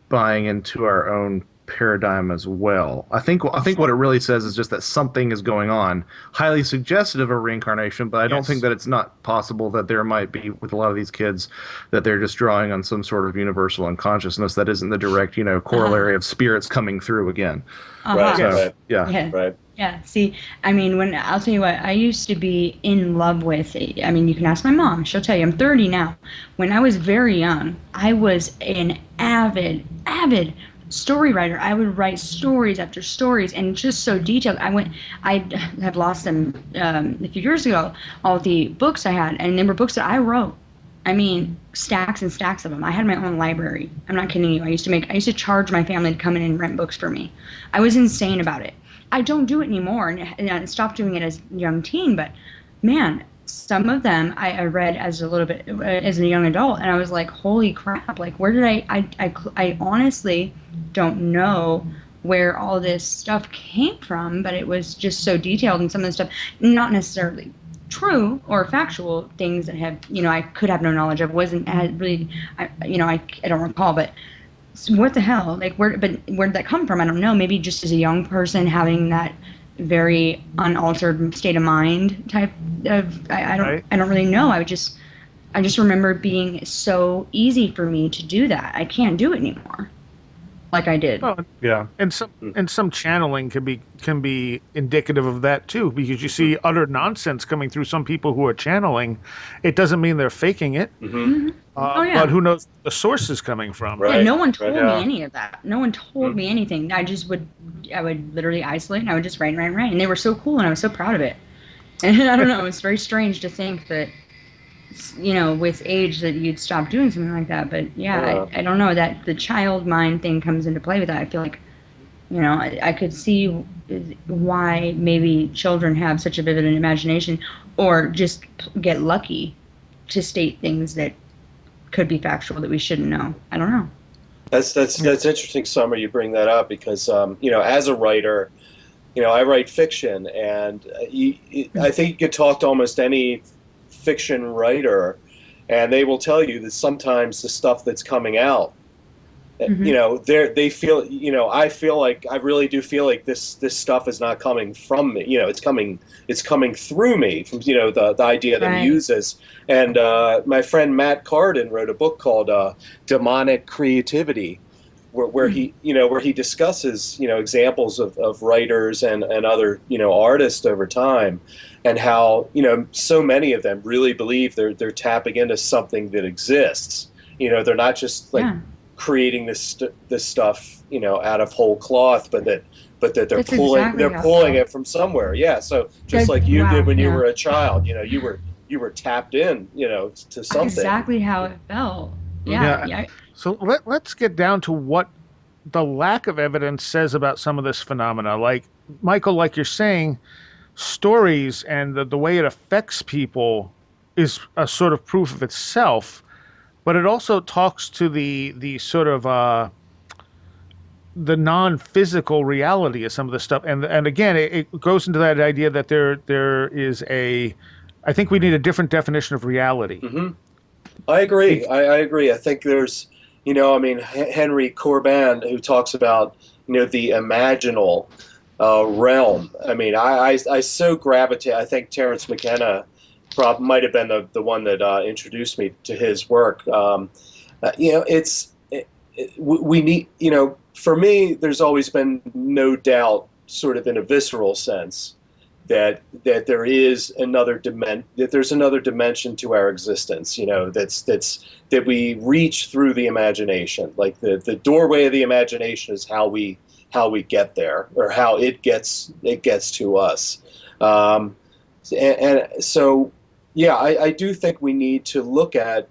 buying into our own paradigm as well. I think what it really says is just that something is going on, highly suggestive of reincarnation, but I don't think that it's not possible that there might be, with a lot of these kids, that they're just drawing on some sort of universal unconsciousness that isn't the direct, corollary of spirits coming through again. Right. So, Right. Yeah. Right. Yeah. See, I mean, I'll tell you what, I used to be in love with, I mean, you can ask my mom, she'll tell you, I'm 30 now. When I was very young, I was an avid story writer. I would write stories after stories, and just so detailed. I had lost them a few years ago, all the books I had, and they were books that I wrote. I mean, stacks and stacks of them. I had my own library. I'm not kidding you. I used to charge my family to come in and rent books for me. I was insane about it. I don't do it anymore, and I stopped doing it as a young teen, but man, some of them I read as a young adult, and I was like, holy crap, like, where did I honestly don't know where all this stuff came from, but it was just so detailed, and some of the stuff not necessarily true or factual things that have, I could have no knowledge of, I don't recall, but what the hell, like, where did that come from? I don't know. Maybe just as a young person having that very unaltered state of mind type of, I don't really know. I just remember it being so easy for me to do that. I can't do it anymore. like I did. Well, yeah, and some channeling can be indicative of that too, because you see utter nonsense coming through some people who are channeling. It doesn't mean they're faking it, Oh yeah. but who knows where the source is coming from? Right. Yeah, no one Right, told yeah. me any of that. No one told me anything. I would literally isolate and I would just write. And they were so cool and I was so proud of it. And I don't know, it's very strange to think that, with age that you'd stop doing something like that. But yeah, I don't know, that the child mind thing comes into play with that. I feel like, I could see why maybe children have such a vivid imagination or just get lucky to state things that could be factual that we shouldn't know. I don't know. That's interesting, Summer. You bring that up because as a writer, I write fiction, and I think you could talk to almost any fiction writer, and they will tell you that sometimes the stuff that's coming out, they feel, I feel like, I really do feel like this stuff is not coming from me. It's coming through me from the idea that Right. uses. And my friend Matt Carden wrote a book called Demonic Creativity, where he discusses examples of writers and other artists over time, and how so many of them really believe they're tapping into something that exists. They're not just like creating this stuff out of whole cloth, but that they're That's pulling exactly how I pulling felt. it from somewhere. Yeah, so just like you did when you were a child, you were tapped in to something. Exactly how it felt. Yeah. Yeah. So let's get down to what the lack of evidence says about some of this phenomena. Like Michael, like you're saying, stories and the way it affects people is a sort of proof of itself, but it also talks to the sort of the non-physical reality of some of the stuff. And again, it goes into that idea that there is I think we need a different definition of reality. Mm-hmm. I agree. I agree. I think there's, Henry Corbin, who talks about, the imaginal realm. I so gravitate. I think Terence McKenna might have been the one that introduced me to his work. We need, for me, there's always been no doubt, sort of in a visceral sense, that there is there's another dimension to our existence, that we reach through the imagination. Like the doorway of the imagination is how we get there, or how it gets to us. And so, yeah, I do think we need to look at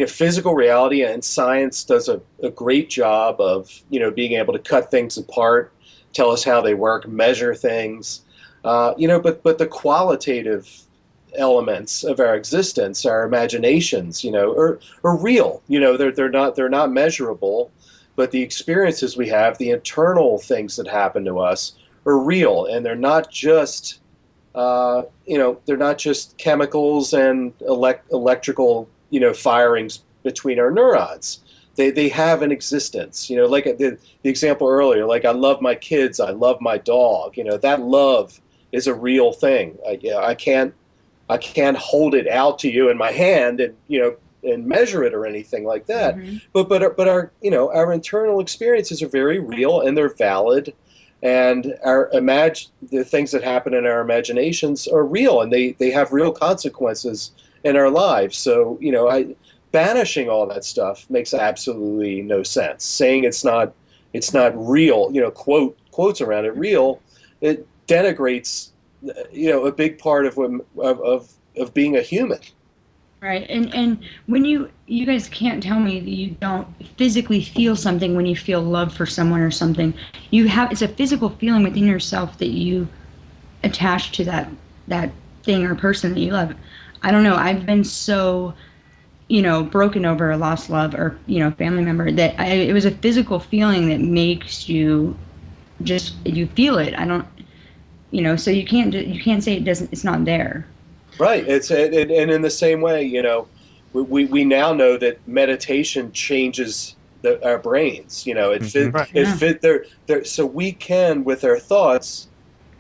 physical reality, and science does a great job of being able to cut things apart, tell us how they work, measure things. But the qualitative elements of our existence, our imaginations, are real. They're not measurable, but the experiences we have, the internal things that happen to us, are real, and they're not just chemicals and electrical firings between our neurons. They have an existence. Like the example earlier, like I love my kids, I love my dog. That love is a real thing. I can't hold it out to you in my hand and measure it or anything like that. Mm-hmm. But our internal experiences are very real, and they're valid, and the things that happen in our imaginations are real, and they have real consequences in our lives. So banishing all that stuff makes absolutely no sense. Saying it's not real, quotes around it, real, it denigrates a big part of being a human. Right. And when you guys can't tell me that you don't physically feel something when you feel love for someone or something. It's a physical feeling within yourself that you attach to that thing or person that you love. I don't know. I've been so, broken over a lost love or, family member that it was a physical feeling that makes you you feel it. I don't, so you can't say it's not there. Right. And in the same way, we now know that meditation changes our brains. So we can, with our thoughts,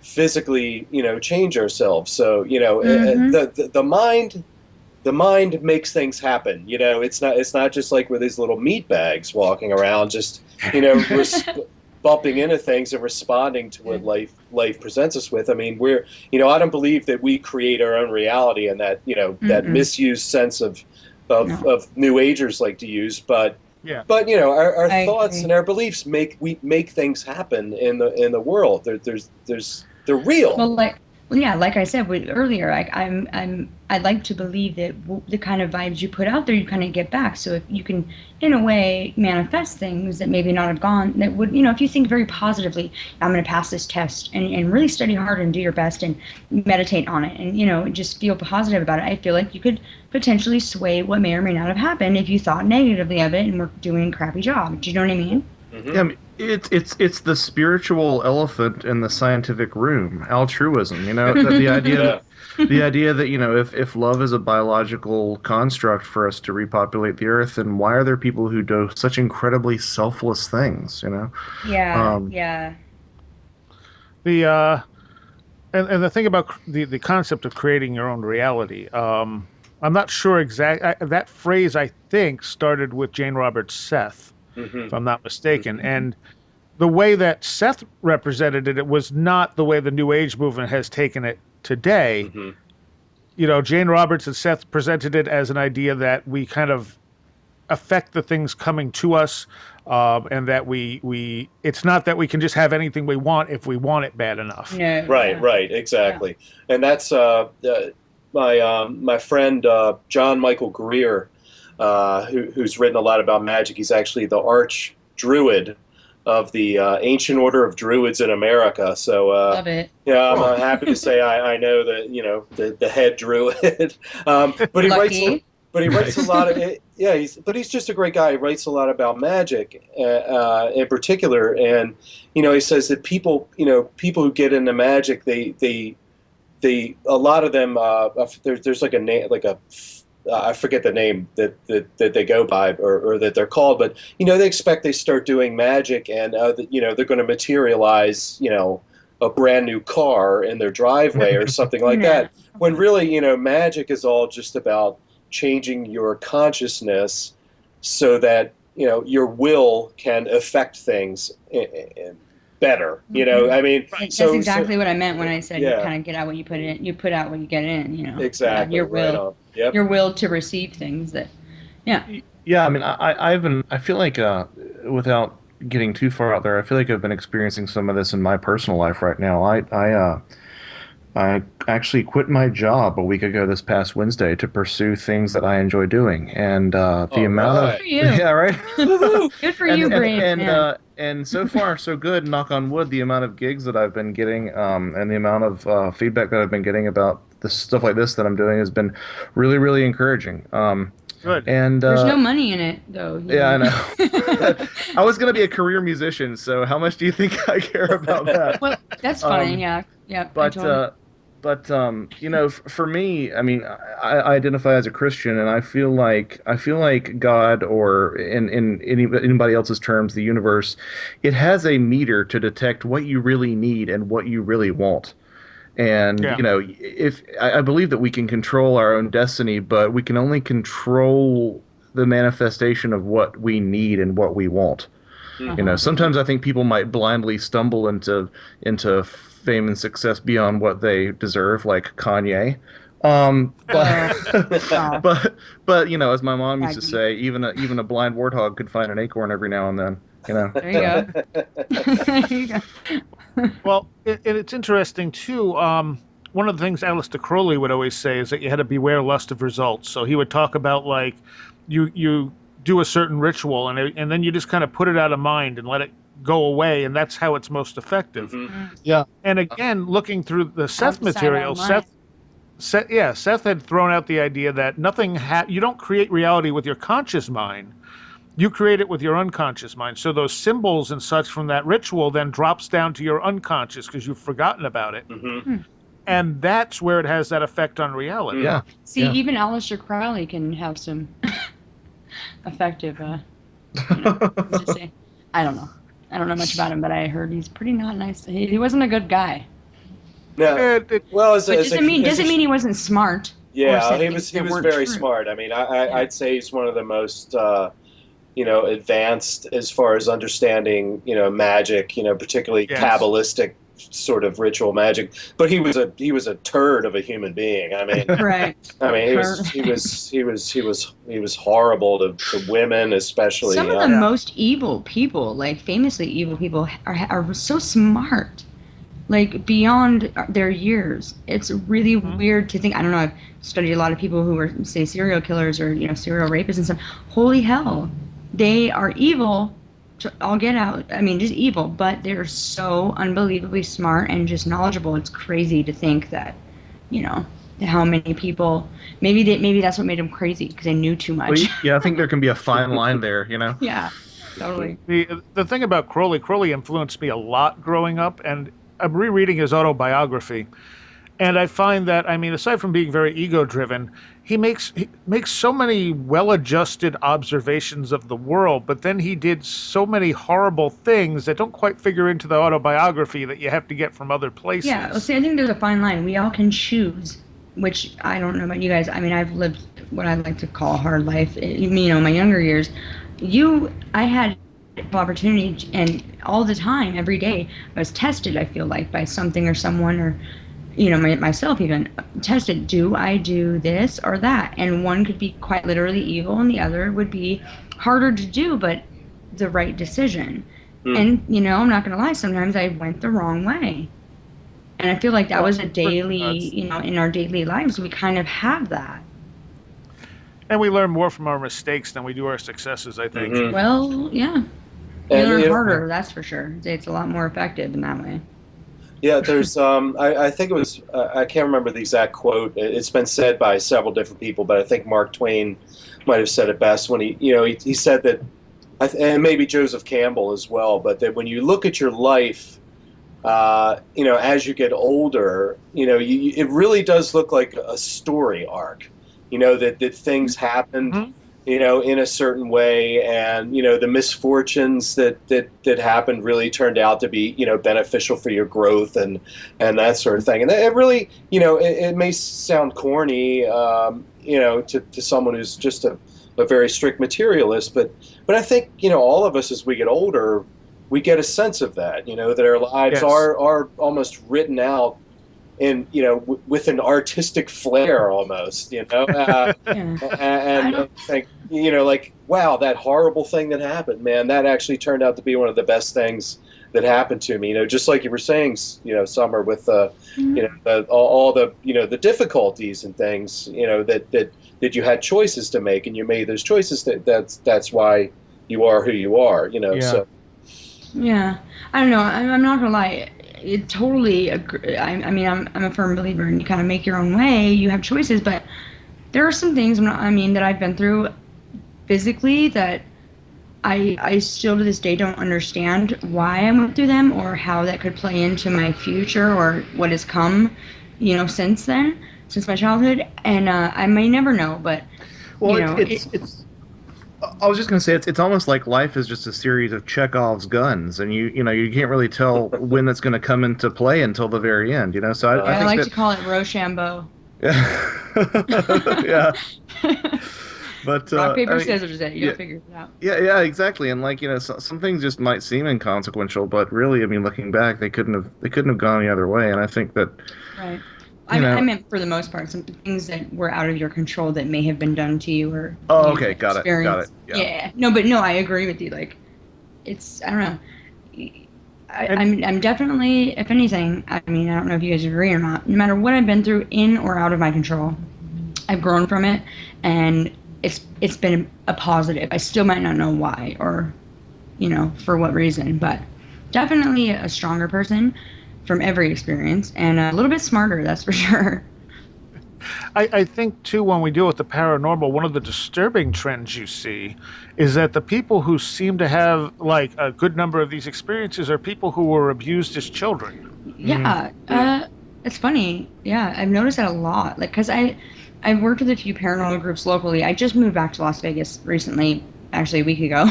physically, change ourselves. So the mind the mind makes things happen. You know, it's not just like we're these little meat bags walking around, just bumping into things and responding to what life presents us with. I mean, I don't believe that we create our own reality, and that that misused sense of New Agers like to use, but. Yeah. But our I thoughts agree. and our beliefs make things happen in the world. They're real. Well, like I said earlier, I'd like to believe that the kind of vibes you put out there, you kind of get back. So if you can, in a way, manifest things that maybe not have gone, that would, if you think very positively, I'm going to pass this test, and really study hard and do your best and meditate on it, and just feel positive about it. I feel like you could potentially sway what may or may not have happened if you thought negatively of it and were doing a crappy job. Do you know what I mean? Mm-hmm. Yeah, I mean, it's the spiritual elephant in the scientific room, altruism. The idea that if love is a biological construct for us to repopulate the earth, then why are there people who do such incredibly selfless things? Yeah, Um, yeah. The and the thing about the concept of creating your own reality. I'm not sure that phrase, I think, started with Jane Roberts Seth, if I'm not mistaken. And the way that Seth represented it was not the way the New Age movement has taken it today. Jane Roberts and Seth presented it as an idea that we kind of affect the things coming to us, and that we it's not that we can just have anything we want if we want it bad enough. No. Right, exactly. Yeah. And that's my friend John Michael Greer, who's written a lot about magic. He's actually the arch druid of the Ancient Order of Druids in America. So Love it. yeah, I'm happy to say I know that the head druid. But he Lucky. But he writes a lot of he's just a great guy. He writes a lot about magic in particular, and he says that people who get into magic, they a lot of them there's like a name, I forget the name that they go by or that they're called, but they expect they start doing magic and they're going to materialize a brand new car in their driveway or something like that, when really magic is all just about changing your consciousness so that your will can affect things better. I mean, that's exactly what I meant when I said you kind of get out what you put in. You put out what you get in. Exactly. Your will, right on. Yep. your will to receive things that. Yeah, I mean, I feel like without getting too far out there, I feel like I've been experiencing some of this in my personal life right now. I actually quit my job a week ago this past Wednesday to pursue things that I enjoy doing, and the amount of Good for you. yeah, right. Good for you, brave man. And so far so good. Knock on wood. The amount of gigs that I've been getting, and the amount of feedback that I've been getting about the stuff like this that I'm doing has been really, really encouraging. Good. And There's no money in it, though. Yeah, I know. I was going to be a career musician, so how much do you think I care about that? Well, that's fine. Yeah. But for me, I mean, I identify as a Christian, and I feel like God, or in anybody else's terms, the universe, it has a meter to detect what you really need and what you really want. And if I believe that we can control our own destiny, but we can only control the manifestation of what we need and what we want. Sometimes I think people might blindly stumble into fame and success beyond what they deserve, like Kanye. But as my mom used to say, even a blind warthog could find an acorn every now and then. There you go. There you go. Well, it's interesting too. One of the things Aleister Crowley would always say is that you had to beware lust of results. So he would talk about like you do a certain ritual and then you just kind of put it out of mind and let it go away, and that's how it's most effective. Yeah. And again, looking through the Seth material, Seth had thrown out the idea that you don't create reality with your conscious mind. You create it with your unconscious mind. So those symbols and such from that ritual then drops down to your unconscious because you've forgotten about it. And that's where it has that effect on reality. Yeah. See, even Aleister Crowley can have some effective, let's just say, I don't know. I don't know much about him, but I heard he's pretty not nice. He wasn't a good guy. No. Well, Doesn't mean he wasn't smart. or Yeah, said he things was that weren't very true. smart. I mean, Yeah. I'd say he's one of the most advanced as far as understanding magic, particularly Yes. Kabbalistic sort of ritual magic. But he was a turd of a human being. I mean, Correct. he was Correct. he was he was he was he was horrible to women, especially. Some of the Yeah. most evil people, like famously evil people, are so smart, like beyond their years. It's really weird to think. I don't know. I've studied a lot of people who are, say, serial killers or serial rapists and stuff. Holy hell, they are evil. I'll get out. I mean, just evil, but they're so unbelievably smart and just knowledgeable. It's crazy to think that, you know, how many people. Maybe that's what made them crazy because they knew too Well, much. yeah, I think there can be a fine line there, you know. Yeah, totally. The thing about Crowley influenced me a lot growing up, and I'm rereading his autobiography, and I find that, I mean, aside from being very ego-driven, he makes so many well-adjusted observations of the world, but then he did so many horrible things that don't quite figure into the autobiography that you have to get from other Yeah, well, places. see, I think there's a fine line. We all can choose, which I don't know about you guys. I mean, I've lived what I like to call a hard life. My younger years. I had opportunity, and all the time, every day, I was tested. I feel like by something or someone, or myself even tested. Do I do this or that? And one could be quite literally evil, and the other would be harder to do, but the right decision. Hmm. And I'm not gonna lie. Sometimes I went the wrong way. And I feel like that Well, was a daily, in our daily lives, we kind of have that. and we learn more from our mistakes than we do our successes, I think. Hmm. Well, yeah. We And learn harder, that's for sure. It's a lot more effective in that way. yeah, there's I think it was I can't remember the exact quote. It's been said by several different people, but I think Mark Twain might have said it best when he said that, and maybe Joseph Campbell as well, but that when you look at your life, as you get older, it really does look like a story arc. That things happened, Mhm. in a certain way, and the misfortunes that happened really turned out to be beneficial for your growth and that sort of thing. And it really, it may sound corny, to someone who's just a very strict materialist, but I think all of us as we get older, we get a sense of that, that our lives Yes. are almost written out in with an artistic flair almost, Yeah. I and don't. think like, wow, that horrible thing that happened, man, that actually turned out to be one of the best things that happened to me, just like you were saying, Summer, with all the the difficulties and things, that you had choices to make, and you made those choices. That's why you are who you are, Yeah. so. Yeah. I don't know. I'm not gonna lie. It totally agree. I mean, I'm a firm believer in you kind of make your own way. You have choices, but there are some things that I've been through physically that I still to this day don't understand why I went through them or how that could play into my future or what has come, since then, since my childhood. And I may never know, but Well, it. it's I was just gonna say it's almost like life is just a series of Chekhov's guns, and you can't really tell when that's going to come into play until the very end, you know. So I Yeah, I think like that to call it Rochambeau. yeah, but Rock, I paper, mean, scissors, it. You'll yeah, figure it out. yeah, exactly. And like some things just might seem inconsequential, but really, I mean, looking back, they couldn't have gone the other way. And I think that Right. you I know, meant for the most part, some things that were out of your control that may have been done to you or oh, you okay, got it, experienced. yeah. Yeah. No, but no, I agree with you. Like, I don't know. And I'm definitely, if anything, I mean, I don't know if you guys agree or not. No matter what I've been through, in or out of my control, I've grown from it, and it's been a positive. I still might not know why or for what reason, but definitely a stronger person from every experience and a little bit smarter, that's for sure. I think too, when we deal with the paranormal, one of the disturbing trends you see is that the people who seem to have like a good number of these experiences are people who were abused as children. Hmm. Yeah, it's funny. Yeah, I've noticed that a lot. Like, cause I've worked with a few paranormal groups locally. I just moved back to Las Vegas recently, actually a week ago.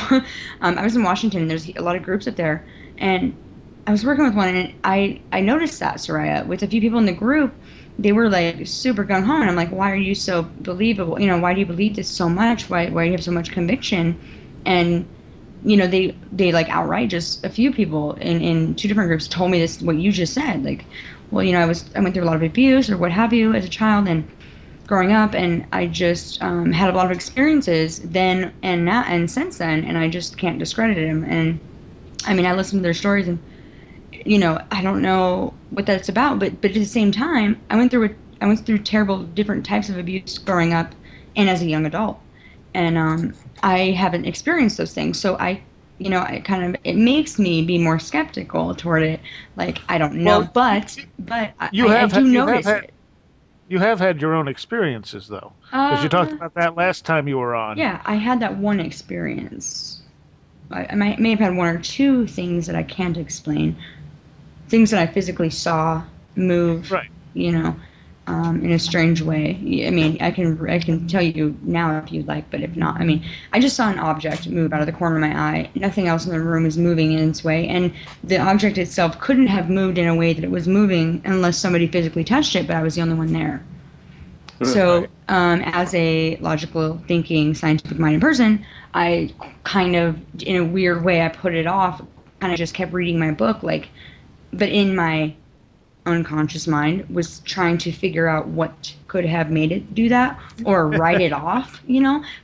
I was in Washington, and there's a lot of groups up there, and I was working with one, and I noticed that, Seriah, with a few people in the group. they were like super gung ho, and I'm like, why are you so believable? Why do you believe this so much? Why do you have so much conviction? And they like outright, just a few people in two different groups told me this, what you just said. Like, well, I went through a lot of abuse or what have you as a child and growing up, and I just had a lot of experiences then and now and since then, and I just can't discredit them. And I mean, I listen to their stories, and I don't know what that's about, but at the same time, I went through terrible different types of abuse growing up and as a young adult, and I haven't experienced those things, so it makes me be more skeptical toward it. Like, I don't know, Well, but You I have do you have notice had it. you have had your own experiences though, because you talked about that last time you were on. Yeah, I had that one experience. I may have had one or two things that I can't explain, things that I physically saw move, Right. in a strange way. I mean, I can tell you now if you'd like, but if not, I mean, I just saw an object move out of the corner of my eye. Nothing else in the room was moving in its way, and the object itself couldn't have moved in a way that it was moving unless somebody physically touched it, but I was the only one there. So, as a logical thinking, scientific-minded person, I kind of, in a weird way, I put it off, kind of just kept reading my book, but in my unconscious mind was trying to figure out what could have made it do that or write it off.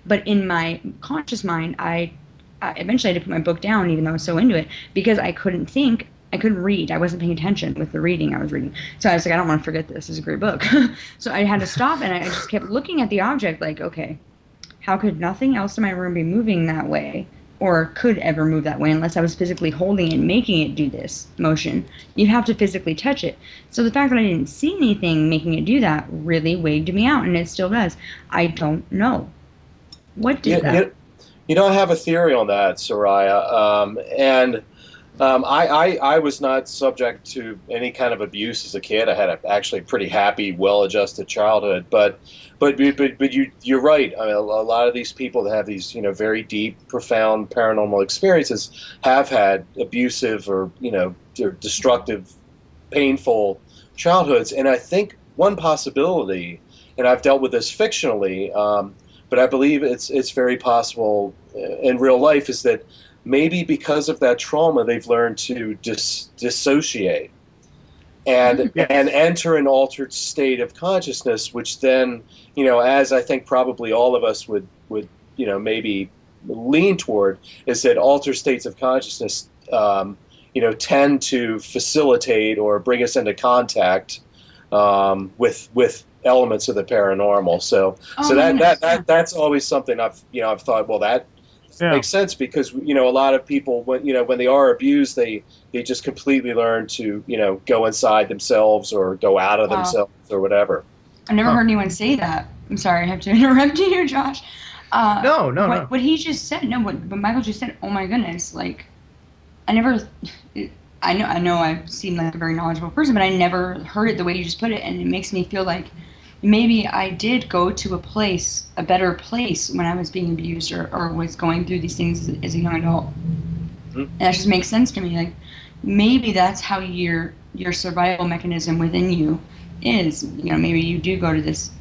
But in my conscious mind, I eventually had to put my book down, even though I was so into it, because I couldn't think. I couldn't read. I wasn't paying attention with the reading I was reading. So I was like, I don't want to forget this. This is a great book. So I had to stop, and I just kept looking at the object like, okay, how could nothing else in my room be moving that way or could ever move that way unless I was physically holding it and making it do this motion? You'd have to physically touch it. So the fact that I didn't see anything making it do that really wigged me out, and it still does. I don't know. What did that? I have a theory on that, Seriah, and I was not subject to any kind of abuse as a kid. I had actually pretty happy, well-adjusted childhood. But you're right. I mean, a lot of these people that have these very deep, profound paranormal experiences have had abusive or destructive, painful childhoods. And I think one possibility, and I've dealt with this fictionally, but I believe it's very possible in real life, is that maybe because of that trauma, they've learned to dissociate and enter an altered state of consciousness, which then, as I think probably all of us would maybe lean toward, is that altered states of consciousness, tend to facilitate or bring us into contact with elements of the paranormal. So that's always something I've thought. Well, that makes sense, because a lot of people, when they are abused, they just completely learn to go inside themselves or go out of themselves or whatever. I've never heard anyone say that. I'm sorry, I have to interrupt you here, Josh. No. What he just said, no, what Michael just said. Oh my goodness! Like, I know I seem like a very knowledgeable person, but I never heard it the way you just put it, and it makes me feel like maybe I did go to a better place when I was being abused or was going through these things as a young adult. Mm-hmm. And that just makes sense to me. Like, maybe that's how your survival mechanism within you is. Maybe you do go to this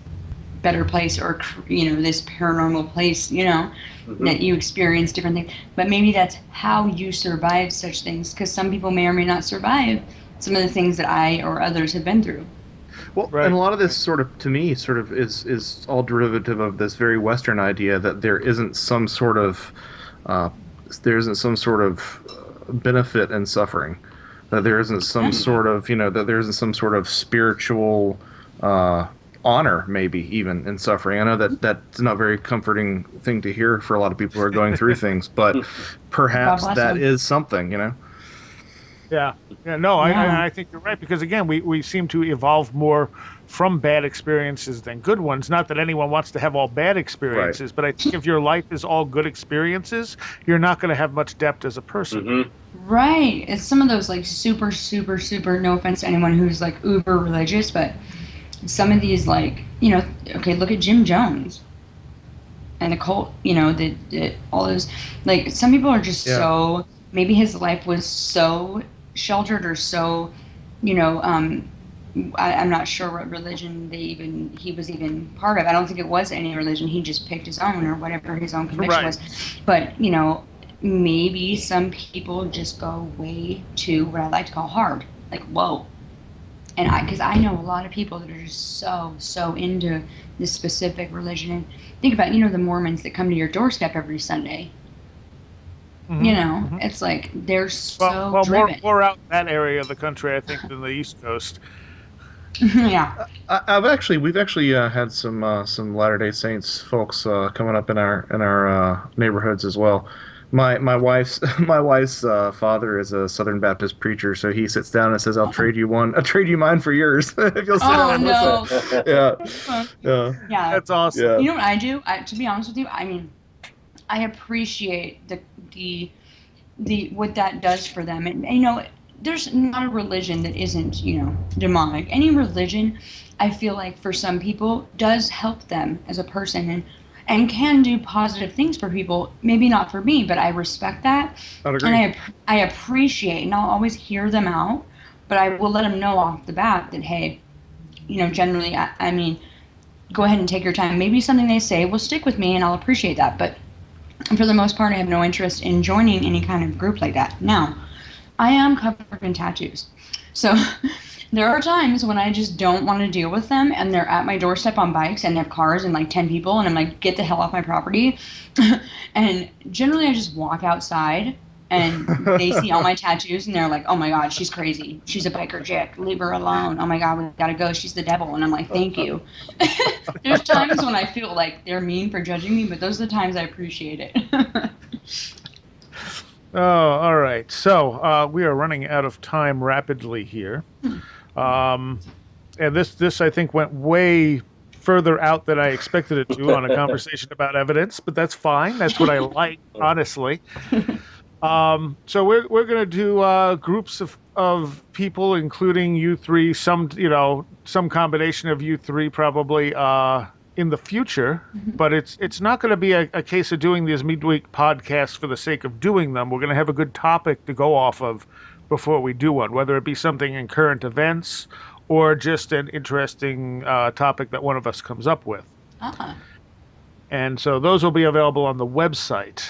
better place or this paranormal place, mm-hmm. that you experience different things. But maybe that's how you survive such things, because some people may or may not survive some of the things that I or others have been through. Well, right. And a lot of this to me is all derivative of this very Western idea that there isn't some sort of benefit in suffering, that there isn't some sort of that there isn't some sort of spiritual honor, maybe even in suffering. I know that's not a very comforting thing to hear for a lot of people who are going through things, but perhaps that is something, Yeah. No, I think you're right, because again, we seem to evolve more from bad experiences than good ones. Not that anyone wants to have all bad experiences, right. But I think if your life is all good experiences, you're not going to have much depth as a person. Mm-hmm. Right. It's some of those like super, super, super, no offense to anyone who's like uber religious, but some of these like, okay, look at Jim Jones and the cult, all those, like, some people are just so, maybe his life was so sheltered or so, I'm not sure what religion he was even part of. I don't think it was any religion. He just picked his own or whatever his own conviction was. But, maybe some people just go way too, what I like to call hard. Like, whoa. And because I know a lot of people that are just so into this specific religion. And think about, the Mormons that come to your doorstep every Sunday. It's like they're so driven. More out in that area of the country, I think, than the East Coast. Yeah. We've actually had some Latter-day Saints folks coming up in our neighborhoods as well. My wife's father is a Southern Baptist preacher, so he sits down and says, "I'll trade you mine for yours if you'll sit down and listen." Yeah, that's awesome. Yeah. You know what I do? To be honest with you, I mean, I appreciate the what that does for them, and there's not a religion that isn't demonic. Any religion, I feel like for some people does help them as a person and can do positive things for people. Maybe not for me, but I respect that. I'd agree. And I appreciate, and I'll always hear them out, but I will let them know off the bat that, hey, generally, I mean, go ahead and take your time. Maybe something they say will stick with me, and I'll appreciate that. But for the most part, I have no interest in joining any kind of group like that. Now, I am covered in tattoos. So there are times when I just don't want to deal with them, and they're at my doorstep on bikes and they have cars and like 10 people, and I'm like, get the hell off my property. And generally I just walk outside and they see all my tattoos and they're like, oh my God, she's crazy. She's a biker chick. Leave her alone. Oh my God, we gotta go. She's the devil. And I'm like, thank you. There's times when I feel like they're mean for judging me, but those are the times I appreciate it. Oh, all right. So we are running out of time rapidly here. And this I think went way further out than I expected it to on a conversation about evidence, but that's fine. That's what I like, honestly. So we're going to do groups of people, including you three, some combination of you three probably in the future, but it's not going to be a case of doing these midweek podcasts for the sake of doing them. We're going to have a good topic to go off of before we do one, whether it be something in current events or just an interesting topic that one of us comes up with. And so those will be available on the website.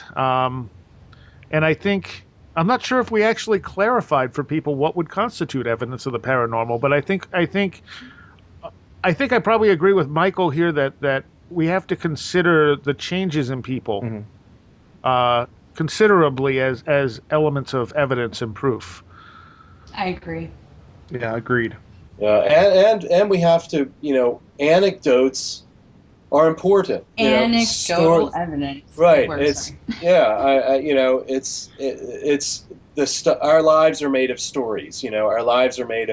And I think, I'm not sure if we actually clarified for people what would constitute evidence of the paranormal, but I think I probably agree with Michael here that we have to consider the changes in people considerably as elements of evidence and proof. I agree. Yeah, agreed. And we have to, anecdotes are important. Anecdotal evidence. Right. Our lives are made of stories. Our lives are made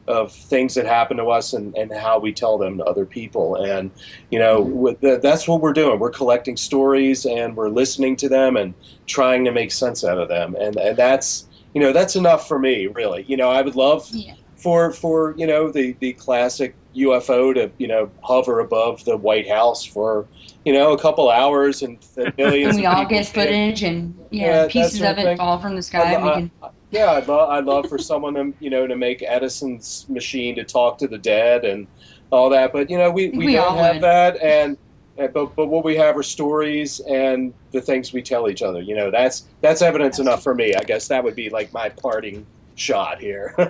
of things that happen to us and how we tell them to other people. And, that's what we're doing. We're collecting stories and we're listening to them and trying to make sense out of them. And that's, that's enough for me, really. I would love for the classic UFO to, hover above the White House for, a couple hours and millions and we all get footage and pieces of it fall from the sky. I'd love for someone to make Edison's machine to talk to the dead and all that. But we don't have that, but what we have are stories and the things we tell each other. That's evidence enough for me. I guess that would be like my parting shot here. All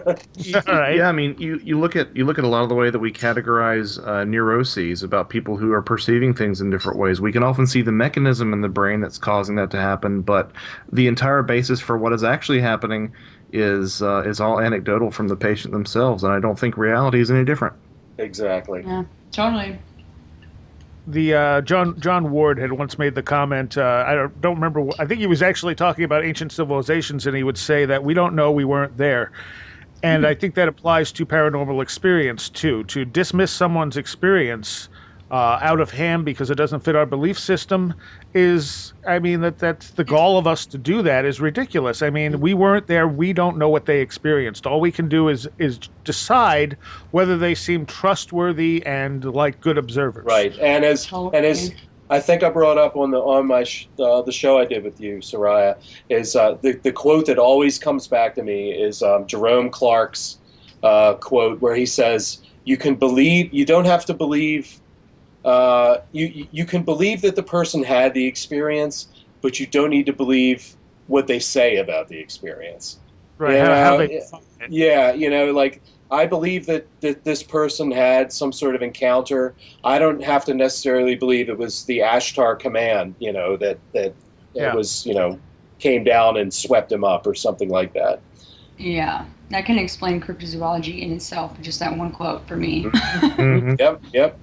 right. Yeah, I mean, you look at a lot of the way that we categorize neuroses about people who are perceiving things in different ways. We can often see the mechanism in the brain that's causing that to happen, but the entire basis for what is actually happening is all anecdotal from the patient themselves, and I don't think reality is any different. Exactly. Yeah, totally. The John Ward had once made the comment, I don't remember, I think he was actually talking about ancient civilizations, and he would say that we don't know, we weren't there. And I think that applies to paranormal experience too. To dismiss someone's experience out of hand because it doesn't fit our belief system is, that's the gall of us to do that is ridiculous. We weren't there. We don't know what they experienced. All we can do is decide whether they seem trustworthy and like good observers. Right. And as I think I brought up on the show I did with you, Seriah, is the quote that always comes back to me is Jerome Clark's quote where he says, "You don't have to believe. You can believe that the person had the experience, but you don't need to believe what they say about the experience." Right. How they define it. Yeah, like I believe that this person had some sort of encounter. I don't have to necessarily believe it was the Ashtar command, that was, came down and swept him up or something like that. Yeah, that can explain cryptozoology in itself. Just that one quote for me. Yep.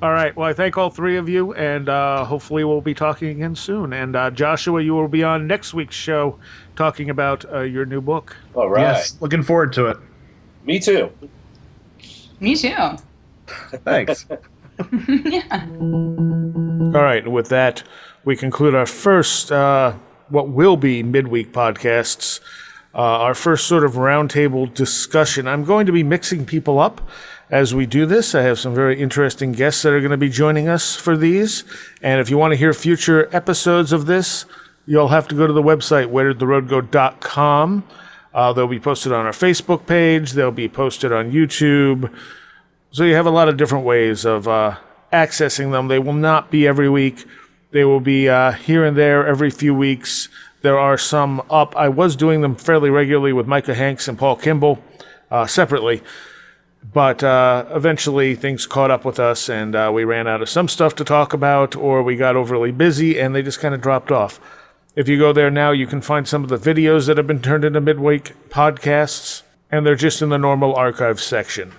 All right. Well, I thank all three of you, and hopefully we'll be talking again soon. And Joshua, you will be on next week's show talking about your new book. All right. Yes, looking forward to it. Me too. Me too. Thanks. Yeah. All right. And with that, we conclude our first, what will be midweek podcasts, our first sort of roundtable discussion. I'm going to be mixing people up as we do this. I have some very interesting guests that are going to be joining us for these. And if you want to hear future episodes of this, you'll have to go to the website, wheredidtheroadgo.com. They'll be posted on our Facebook page. They'll be posted on YouTube. So you have a lot of different ways of accessing them. They will not be every week. They will be here and there every few weeks. There are some up. I was doing them fairly regularly with Micah Hanks and Paul Kimball separately. But eventually things caught up with us, and we ran out of some stuff to talk about, or we got overly busy, and they just kind of dropped off. If you go there now, you can find some of the videos that have been turned into midweek podcasts, and they're just in the normal archives section.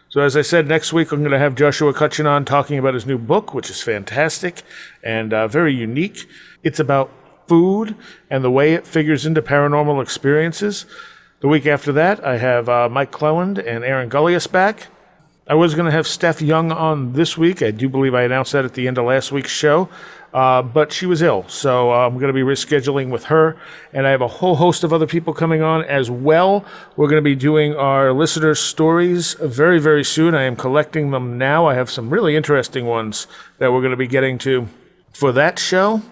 So as I said, next week I'm going to have Joshua Cutchin on talking about his new book, which is fantastic and very unique. It's about food and the way it figures into paranormal experiences. The week after that, I have Mike Cleland and Aaron Gullius back. I was going to have Steph Young on this week. I do believe I announced that at the end of last week's show, but she was ill, so I'm going to be rescheduling with her, and I have a whole host of other people coming on as well. We're going to be doing our listener stories very, very soon. I am collecting them now. I have some really interesting ones that we're going to be getting to for that show.